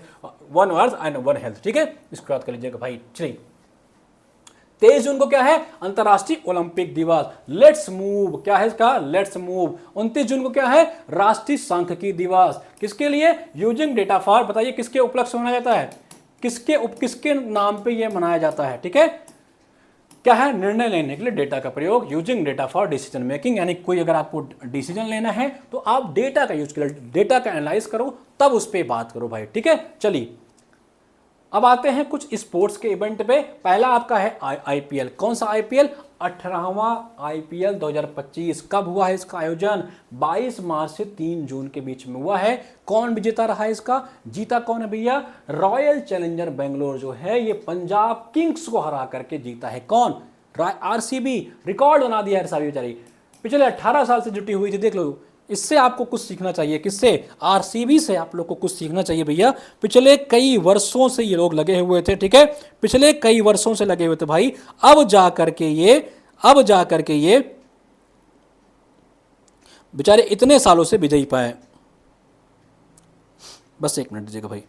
one earth and one health, ठीक है, इसको याद कर लीजिएगा भाई। चलिए 23 जून को क्या है, अंतरराष्ट्रीय ओलंपिक दिवस, लेट्स मूव, क्या है इसका, लेट्स मूव। 29 जून को क्या है, राष्ट्रीय सांख्यिकी दिवस, किसके लिए, यूजिंग डेटा फॉर, बताइए किसके उपलक्ष्य में मनाया जाता है, किसके नाम पे ये मनाया जाता है, ठीक है, क्या है, निर्णय लेने के लिए डेटा का प्रयोग, using data for decision making, यानी कोई अगर आपको डिसीजन लेना है तो आप डेटा का यूज करो, डेटा का एनालाइज करो, तब उस पर बात करो भाई, ठीक है। चलिए अब आते हैं कुछ स्पोर्ट्स के इवेंट पे। पहला आपका है आईपीएल, कौन सा आईपीएल, 18वां आईपीएल 2025। कब हुआ है इसका आयोजन, 22 मार्च से 3 जून के बीच में हुआ है। कौन विजेता रहा है इसका, जीता कौन है भैया, रॉयल चैलेंजर बेंगलोर जो है ये पंजाब किंग्स को हरा करके जीता है। कौन, आरसीबी, रिकॉर्ड बना दिया है सारी बेचारी, पिछले 18 साल से जुटी हुई थी, देख लो। इससे आपको कुछ सीखना चाहिए, किससे, आरसीबी से आप लोग को कुछ सीखना चाहिए भैया। पिछले कई वर्षों से ये लोग लगे हुए थे, ठीक है, पिछले कई वर्षों से लगे हुए थे भाई, अब जा करके ये बेचारे इतने सालों से विजयी पाए। बस एक मिनट दीजिएगा भाई।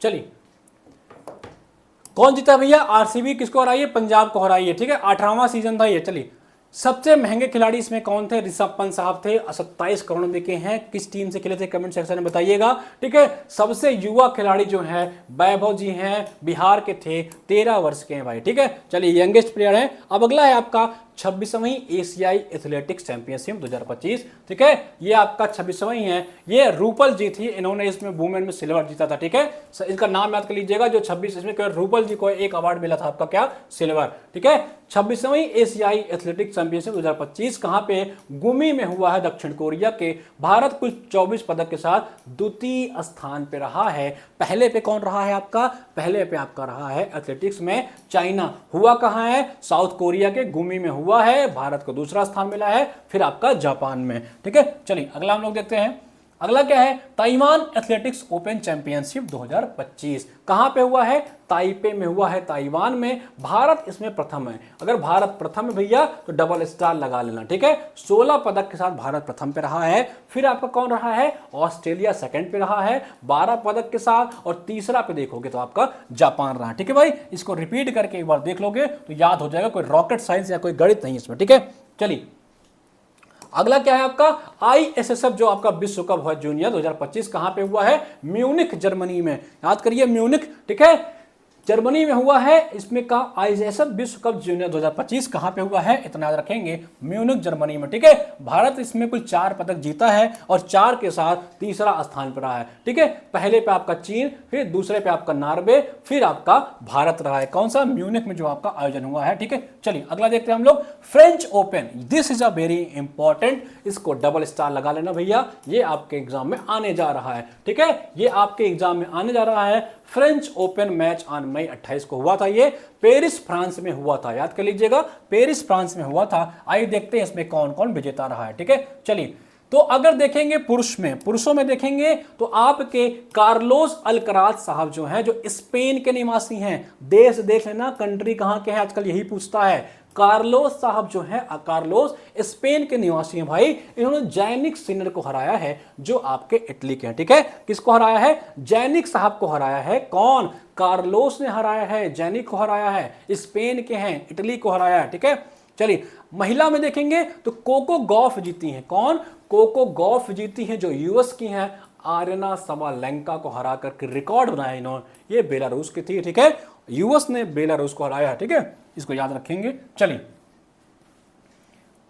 चलिए कौन जीता भैया, आरसीबी किसको हराई है, पंजाब को हराई है, ठीक है, 18वां सीजन था ये। चलिए सबसे महंगे खिलाड़ी इसमें कौन थे, ऋषभ पंत साहब थे, 27 करोड़ बिके हैं। किस टीम से खेले थे, कमेंट सेक्शन में बताइएगा, ठीक है। सबसे युवा खिलाड़ी जो है वैभव जी हैं, बिहार के थे, 13 वर्ष के हैं भाई, ठीक है। चलिए यंगेस्ट प्लेयर है। अब अगला है आपका 26वीं एशियाई एथलेटिक्स चैंपियनशिप 2025, ठीक है, ये आपका 26वीं है। ये रूपल जी थी, इन्होंने इसमें वुमेन में सिल्वर जीता था, ठीक है। इसका नाम याद कर लीजिएगा, जो 26 इसमें रूपल जी को एक अवार्ड मिला था आपका, क्या, सिल्वर, ठीक है। 26वीं एशियाई एथलेटिक्स चैंपियनशिप 2025 कहां पे, गुमी में हुआ है, दक्षिण कोरिया के। भारत कुल 24 पदक के साथ द्वितीय स्थान पे रहा है। पहले पे कौन रहा है आपका, पहले पे आपका रहा है एथलेटिक्स में चाइना। हुआ कहां है, साउथ कोरिया के गुमी में हुआ है, भारत को दूसरा स्थान मिला है। फिर आपका जापान में, ठीक है। चलिए अगला हम लोग देखते हैं। अगला क्या है, ताइवान एथलेटिक्स ओपन चैंपियनशिप 2025 कहां पे हुआ है, ताइपे में हुआ है, ताइवान में। भारत इसमें प्रथम है। अगर भारत प्रथम है भैया तो डबल स्टार लगा लेना, ठीक है। 16 पदक के साथ भारत प्रथम पे रहा है। फिर आपका कौन रहा है, ऑस्ट्रेलिया सेकंड पे रहा है 12 पदक के साथ, और तीसरा पे देखोगे तो आपका जापान रहा, ठीक है भाई। इसको रिपीट करके एक बार देख लोगे तो याद हो जाएगा, कोई रॉकेट साइंस या कोई गणित नहीं इसमें, ठीक है। चलिए अगला क्या है आपका, आईएसएसएफ जो आपका विश्व कप हुआ जूनियर 2025 कहां पे हुआ है, म्यूनिख जर्मनी में। याद करिए म्यूनिख, ठीक है। जर्मनी में हुआ है। इसमें का आईएसएफ विश्व कप जूनियर 2025 कहां पे हुआ है, इतना याद रखेंगे, म्यूनिख जर्मनी में। ठीक है, भारत इसमें कुल 4 पदक जीता है और 4 के साथ तीसरा स्थान पर रहा है। ठीक है, पहले पे आपका चीन, फिर दूसरे पे आपका नॉर्वे, फिर आपका भारत रहा है। कौन सा, म्यूनिख में जो आपका आयोजन हुआ है। ठीक है, चलिए अगला देखते हैं हम लोग, French open. This is a very important, इसको डबल स्टार लगा लेना भैया, ये आपके एग्जाम में आने जा रहा है। ठीक है, ये आपके एग्जाम में आने जा रहा है। French Open match on May 28 को हुआ था, ये पेरिस फ्रांस में हुआ था, याद कर लीजिएगा, पेरिस फ्रांस में हुआ था। आइए देखते हैं इसमें कौन कौन विजेता रहा है। ठीक है, चलिए तो अगर देखेंगे पुरुषों में देखेंगे तो आपके कार्लोस अल्कराज साहब जो हैं, जो स्पेन के निवासी हैं, देश देख लेना, कंट्री कहां के हैं, आजकल यही पूछता है। कार्लोस साहब जो है, कार्लोस स्पेन के निवासी हैं भाई। इन्होंने जैनिक सिनर को हराया है, जो आपके इटली के हैं। ठीक है, किसको हराया है, जैनिक साहब को हराया है। कौन, कार्लोस ने हराया है, जैनिक को हराया है, स्पेन के हैं, इटली को हराया है। ठीक है, चलिए महिला में देखेंगे तो कोको गॉफ जीती हैं। कौन, कोको गॉफ जीती हैं, जो यूएस की हैं, आर्यना सबालेंका को हरा करके रिकॉर्ड बनाया इन्होंने। ये बेलारूस की थी। ठीक है, यूएस ने बेलारूस को हराया है। ठीक है, इसको याद रखेंगे। चलिए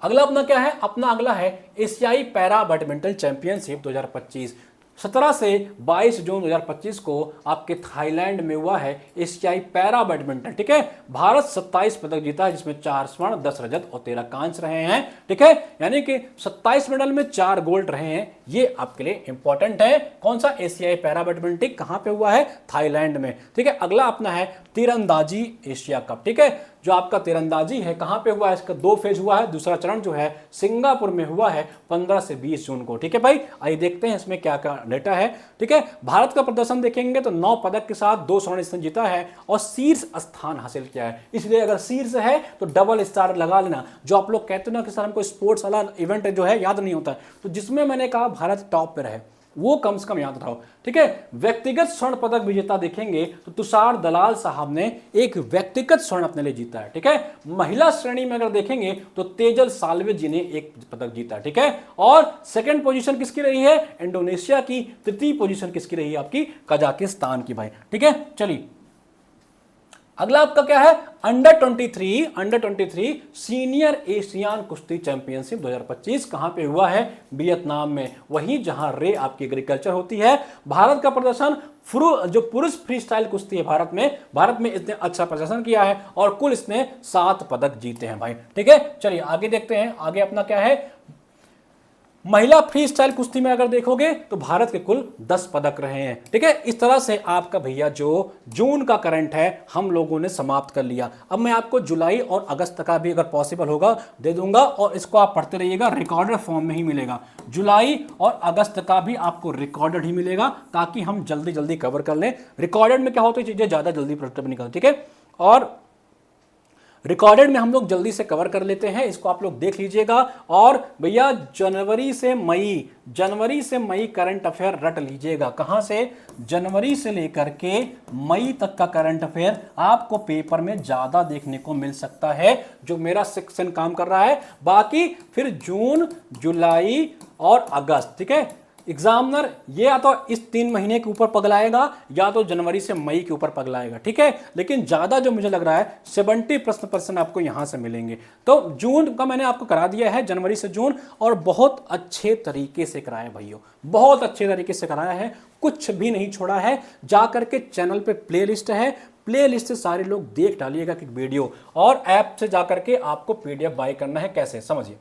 अगला अपना क्या है, अपना अगला है एशियाई पैरा बैडमिंटन चैंपियनशिप 2025। 17 से 22 जून 2025 को आपके थाईलैंड में हुआ है एशियाई पैरा बैडमिंटन। ठीक है, भारत 27 पदक जीता है, जिसमें 4 स्वर्ण, 10 रजत और 13 कांस्य रहे हैं। ठीक है, यानी कि 27 मेडल में 4 गोल्ड रहे हैं। ये आपके लिए इंपॉर्टेंट है। कौन सा, एशियाई पैरा बैडमिंटन कहां पे हुआ है, थाईलैंड में। ठीक है, अगला अपना है तीरंदाजी एशिया कप। ठीक है, जो आपका तीरंदाजी है कहां पे हुआ है, इसका 2 फेज हुआ है। दूसरा चरण जो है सिंगापुर में हुआ है 15 से 20 जून को। ठीक है भाई, आइए देखते हैं इसमें क्या क्या डेटा है। ठीक है, भारत का प्रदर्शन देखेंगे तो 9 पदक के साथ 2 स्वर्ण इसने जीता है और शीर्ष स्थान हासिल किया है। इसलिए अगर शीर्ष है तो डबल स्टार लगा लेना। जो आप लोग कहते हो ना कि सर हमको स्पोर्ट्स वाला इवेंट जो है याद नहीं होता, तो जिसमें मैंने कहा भारत टॉप पे रहे वो कम से कम याद रहो। ठीक है, व्यक्तिगत स्वर्ण पदक विजेता देखेंगे तो तुषार दलाल साहब ने एक व्यक्तिगत स्वर्ण अपने लिए जीता है। ठीक है, महिला श्रेणी में अगर देखेंगे तो तेजल साल्वे जी ने एक पदक जीता है। ठीक है, और सेकंड पोजीशन किसकी रही है, इंडोनेशिया की। तृतीय पोजीशन किसकी रही है, आपकी कजाकिस्तान की भाई। ठीक है, चलिए अगला आपका क्या है, अंडर 23 सीनियर एशियान कुश्ती चैंपियनशिप 2025 कहां पे हुआ है, वियतनाम में, वहीं जहां रे आपकी एग्रीकल्चर होती है। भारत का प्रदर्शन जो पुरुष फ्री स्टाइल कुश्ती है भारत में इसने अच्छा प्रदर्शन किया है और कुल इसने 7 पदक जीते हैं भाई। ठीक है, चलिए आगे देखते हैं, आगे अपना क्या है, महिला फ्री स्टाइल कुश्ती में अगर देखोगे तो भारत के कुल 10 पदक रहे हैं। ठीक है, इस तरह से आपका भैया जो जून का करंट है हम लोगों ने समाप्त कर लिया। अब मैं आपको जुलाई और अगस्त का भी अगर पॉसिबल होगा दे दूंगा और इसको आप पढ़ते रहिएगा, रिकॉर्डेड फॉर्म में ही मिलेगा। जुलाई और अगस्त का भी आपको रिकॉर्डेड ही मिलेगा ताकि हम जल्दी जल्दी कवर कर लें। रिकॉर्डेड में क्या होता है, चीजें ज्यादा जल्दी प्रोडक्टिव निकलती। ठीक है, और रिकॉर्डेड में हम लोग जल्दी से कवर कर लेते हैं, इसको आप लोग देख लीजिएगा। और भैया जनवरी से मई करंट अफेयर रट लीजिएगा। कहां से, जनवरी से लेकर के मई तक का करंट अफेयर आपको पेपर में ज्यादा देखने को मिल सकता है, जो मेरा सेक्शन काम कर रहा है। बाकी फिर जून, जुलाई और अगस्त। ठीक है, एग्जामिनर ये या तो इस 3 महीने के ऊपर पगलाएगा या तो जनवरी से मई के ऊपर पगलाएगा। ठीक है, लेकिन ज्यादा जो मुझे लग रहा है 70 प्रश्न आपको यहां से मिलेंगे। तो जून का मैंने आपको करा दिया है, जनवरी से जून, और बहुत अच्छे तरीके से कराया भाइयों, बहुत अच्छे तरीके से कराया है, कुछ भी नहीं छोड़ा है। जाकर के चैनल पे प्लेलिस्ट है, प्लेलिस्ट से सारे लोग देख डालिएगा कि वीडियो, और ऐप से जाकर के आपको पीडीएफ बाय करना है। कैसे, समझिए,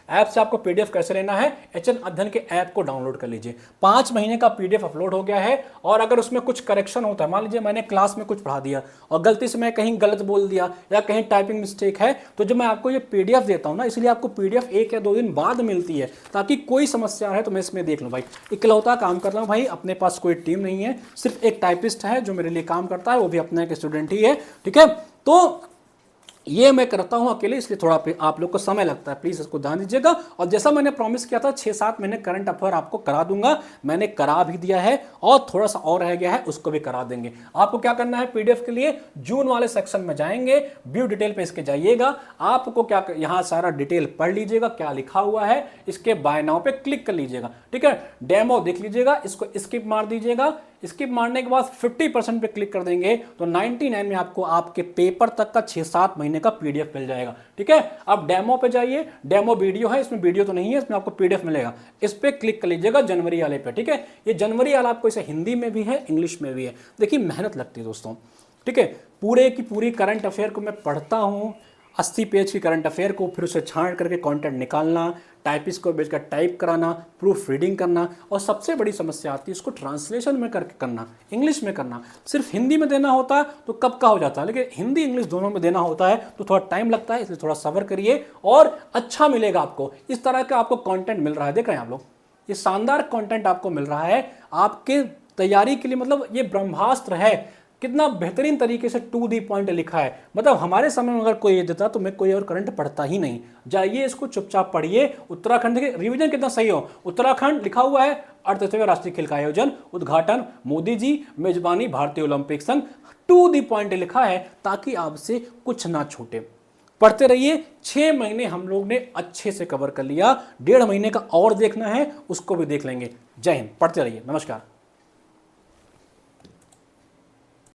ऐप से आपको पीडीएफ कैसे लेना है, एचएन अध्ययन के ऐप को डाउनलोड कर लीजिए। 5 महीने का पीडीएफ अपलोड हो गया है, और अगर उसमें कुछ करेक्शन होता है, मान लीजिए मैंने क्लास में कुछ पढ़ा दिया और गलती से मैं कहीं गलत बोल दिया या कहीं टाइपिंग मिस्टेक है, तो जब मैं आपको ये पीडीएफ देता हूं ना, इसलिए आपको पीडीएफ 1 या 2 दिन बाद मिलती है, ताकि कोई समस्या है तो मैं इसमें देख लूँ भाई। इकलौता काम कर रहा हूँ भाई, अपने पास कोई टीम नहीं है, सिर्फ एक टाइपिस्ट है जो मेरे लिए काम करता है, वो भी अपना एक स्टूडेंट ही है। ठीक है, तो ये मैं करता हूं अकेले, इसलिए थोड़ा आप लोग को समय लगता है, प्लीज इसको ध्यान दीजिएगा। और जैसा मैंने प्रॉमिस किया था 6-7 महीने करंट अफेयर आपको करा दूंगा, मैंने करा भी दिया है, और थोड़ा सा और रह गया है, उसको भी करा देंगे। आपको क्या करना है, पीडीएफ के लिए जून वाले सेक्शन में जाएंगे, व्यू डिटेल पे इसके जाइएगा, आपको क्या यहां सारा डिटेल पढ़ लीजिएगा क्या लिखा हुआ है, इसके बाय नाउ पे क्लिक कर लीजिएगा। ठीक है, डेमो देख लीजिएगा, इसको स्किप मार दीजिएगा, स्किप मारने के बाद 50% पे क्लिक कर देंगे तो 99 में आपको आपके पेपर तक का 6-7 महीने का पीडीएफ मिल जाएगा। ठीक है, अब डेमो पे जाइए, डेमो वीडियो है, इसमें वीडियो तो नहीं है, इसमें आपको पीडीएफ मिलेगा, इस पे क्लिक कर लीजिएगा जनवरी वाले पे। ठीक है, ये जनवरी वाला आपको इसे हिंदी में भी है, इंग्लिश में भी है। देखिए मेहनत लगती है दोस्तों। ठीक है, पूरे की पूरी करंट अफेयर को मैं पढ़ता हूँ, 80 पेज की करंट अफेयर को, फिर उसे छांट करके कंटेंट निकालना, टाइपिस्ट को भेजकर टाइप कराना, प्रूफ रीडिंग करना, और सबसे बड़ी समस्या आती है इसको ट्रांसलेशन में करके करना, इंग्लिश में करना। सिर्फ हिंदी में देना होता है तो कब का हो जाता है, लेकिन हिंदी इंग्लिश दोनों में देना होता है तो थोड़ा टाइम लगता है, इसलिए थोड़ा सब्र करिए और अच्छा मिलेगा आपको। इस तरह का आपको कॉन्टेंट मिल रहा है, देख रहे हैं आप लोग, ये शानदार कॉन्टेंट आपको मिल रहा है आपके तैयारी के लिए। मतलब ये ब्रह्मास्त्र है, कितना बेहतरीन तरीके से टू दी पॉइंट लिखा है। मतलब हमारे समय में अगर कोई ये देता तो मैं कोई और करंट पढ़ता ही नहीं। जाइए इसको चुपचाप पढ़िए। उत्तराखंड के रिवीजन कितना सही हो, उत्तराखंड लिखा हुआ है, 38वें राष्ट्रीय खेल का आयोजन, उद्घाटन मोदी जी, मेजबानी भारतीय ओलंपिक संघ, टू दी पॉइंट लिखा है ताकि आपसे कुछ ना छूटे। पढ़ते रहिए। 6 महीने हम लोग ने अच्छे से कवर कर लिया, 1.5 महीने का और देखना है, उसको भी देख लेंगे। जय हिंद, पढ़ते रहिए, नमस्कार।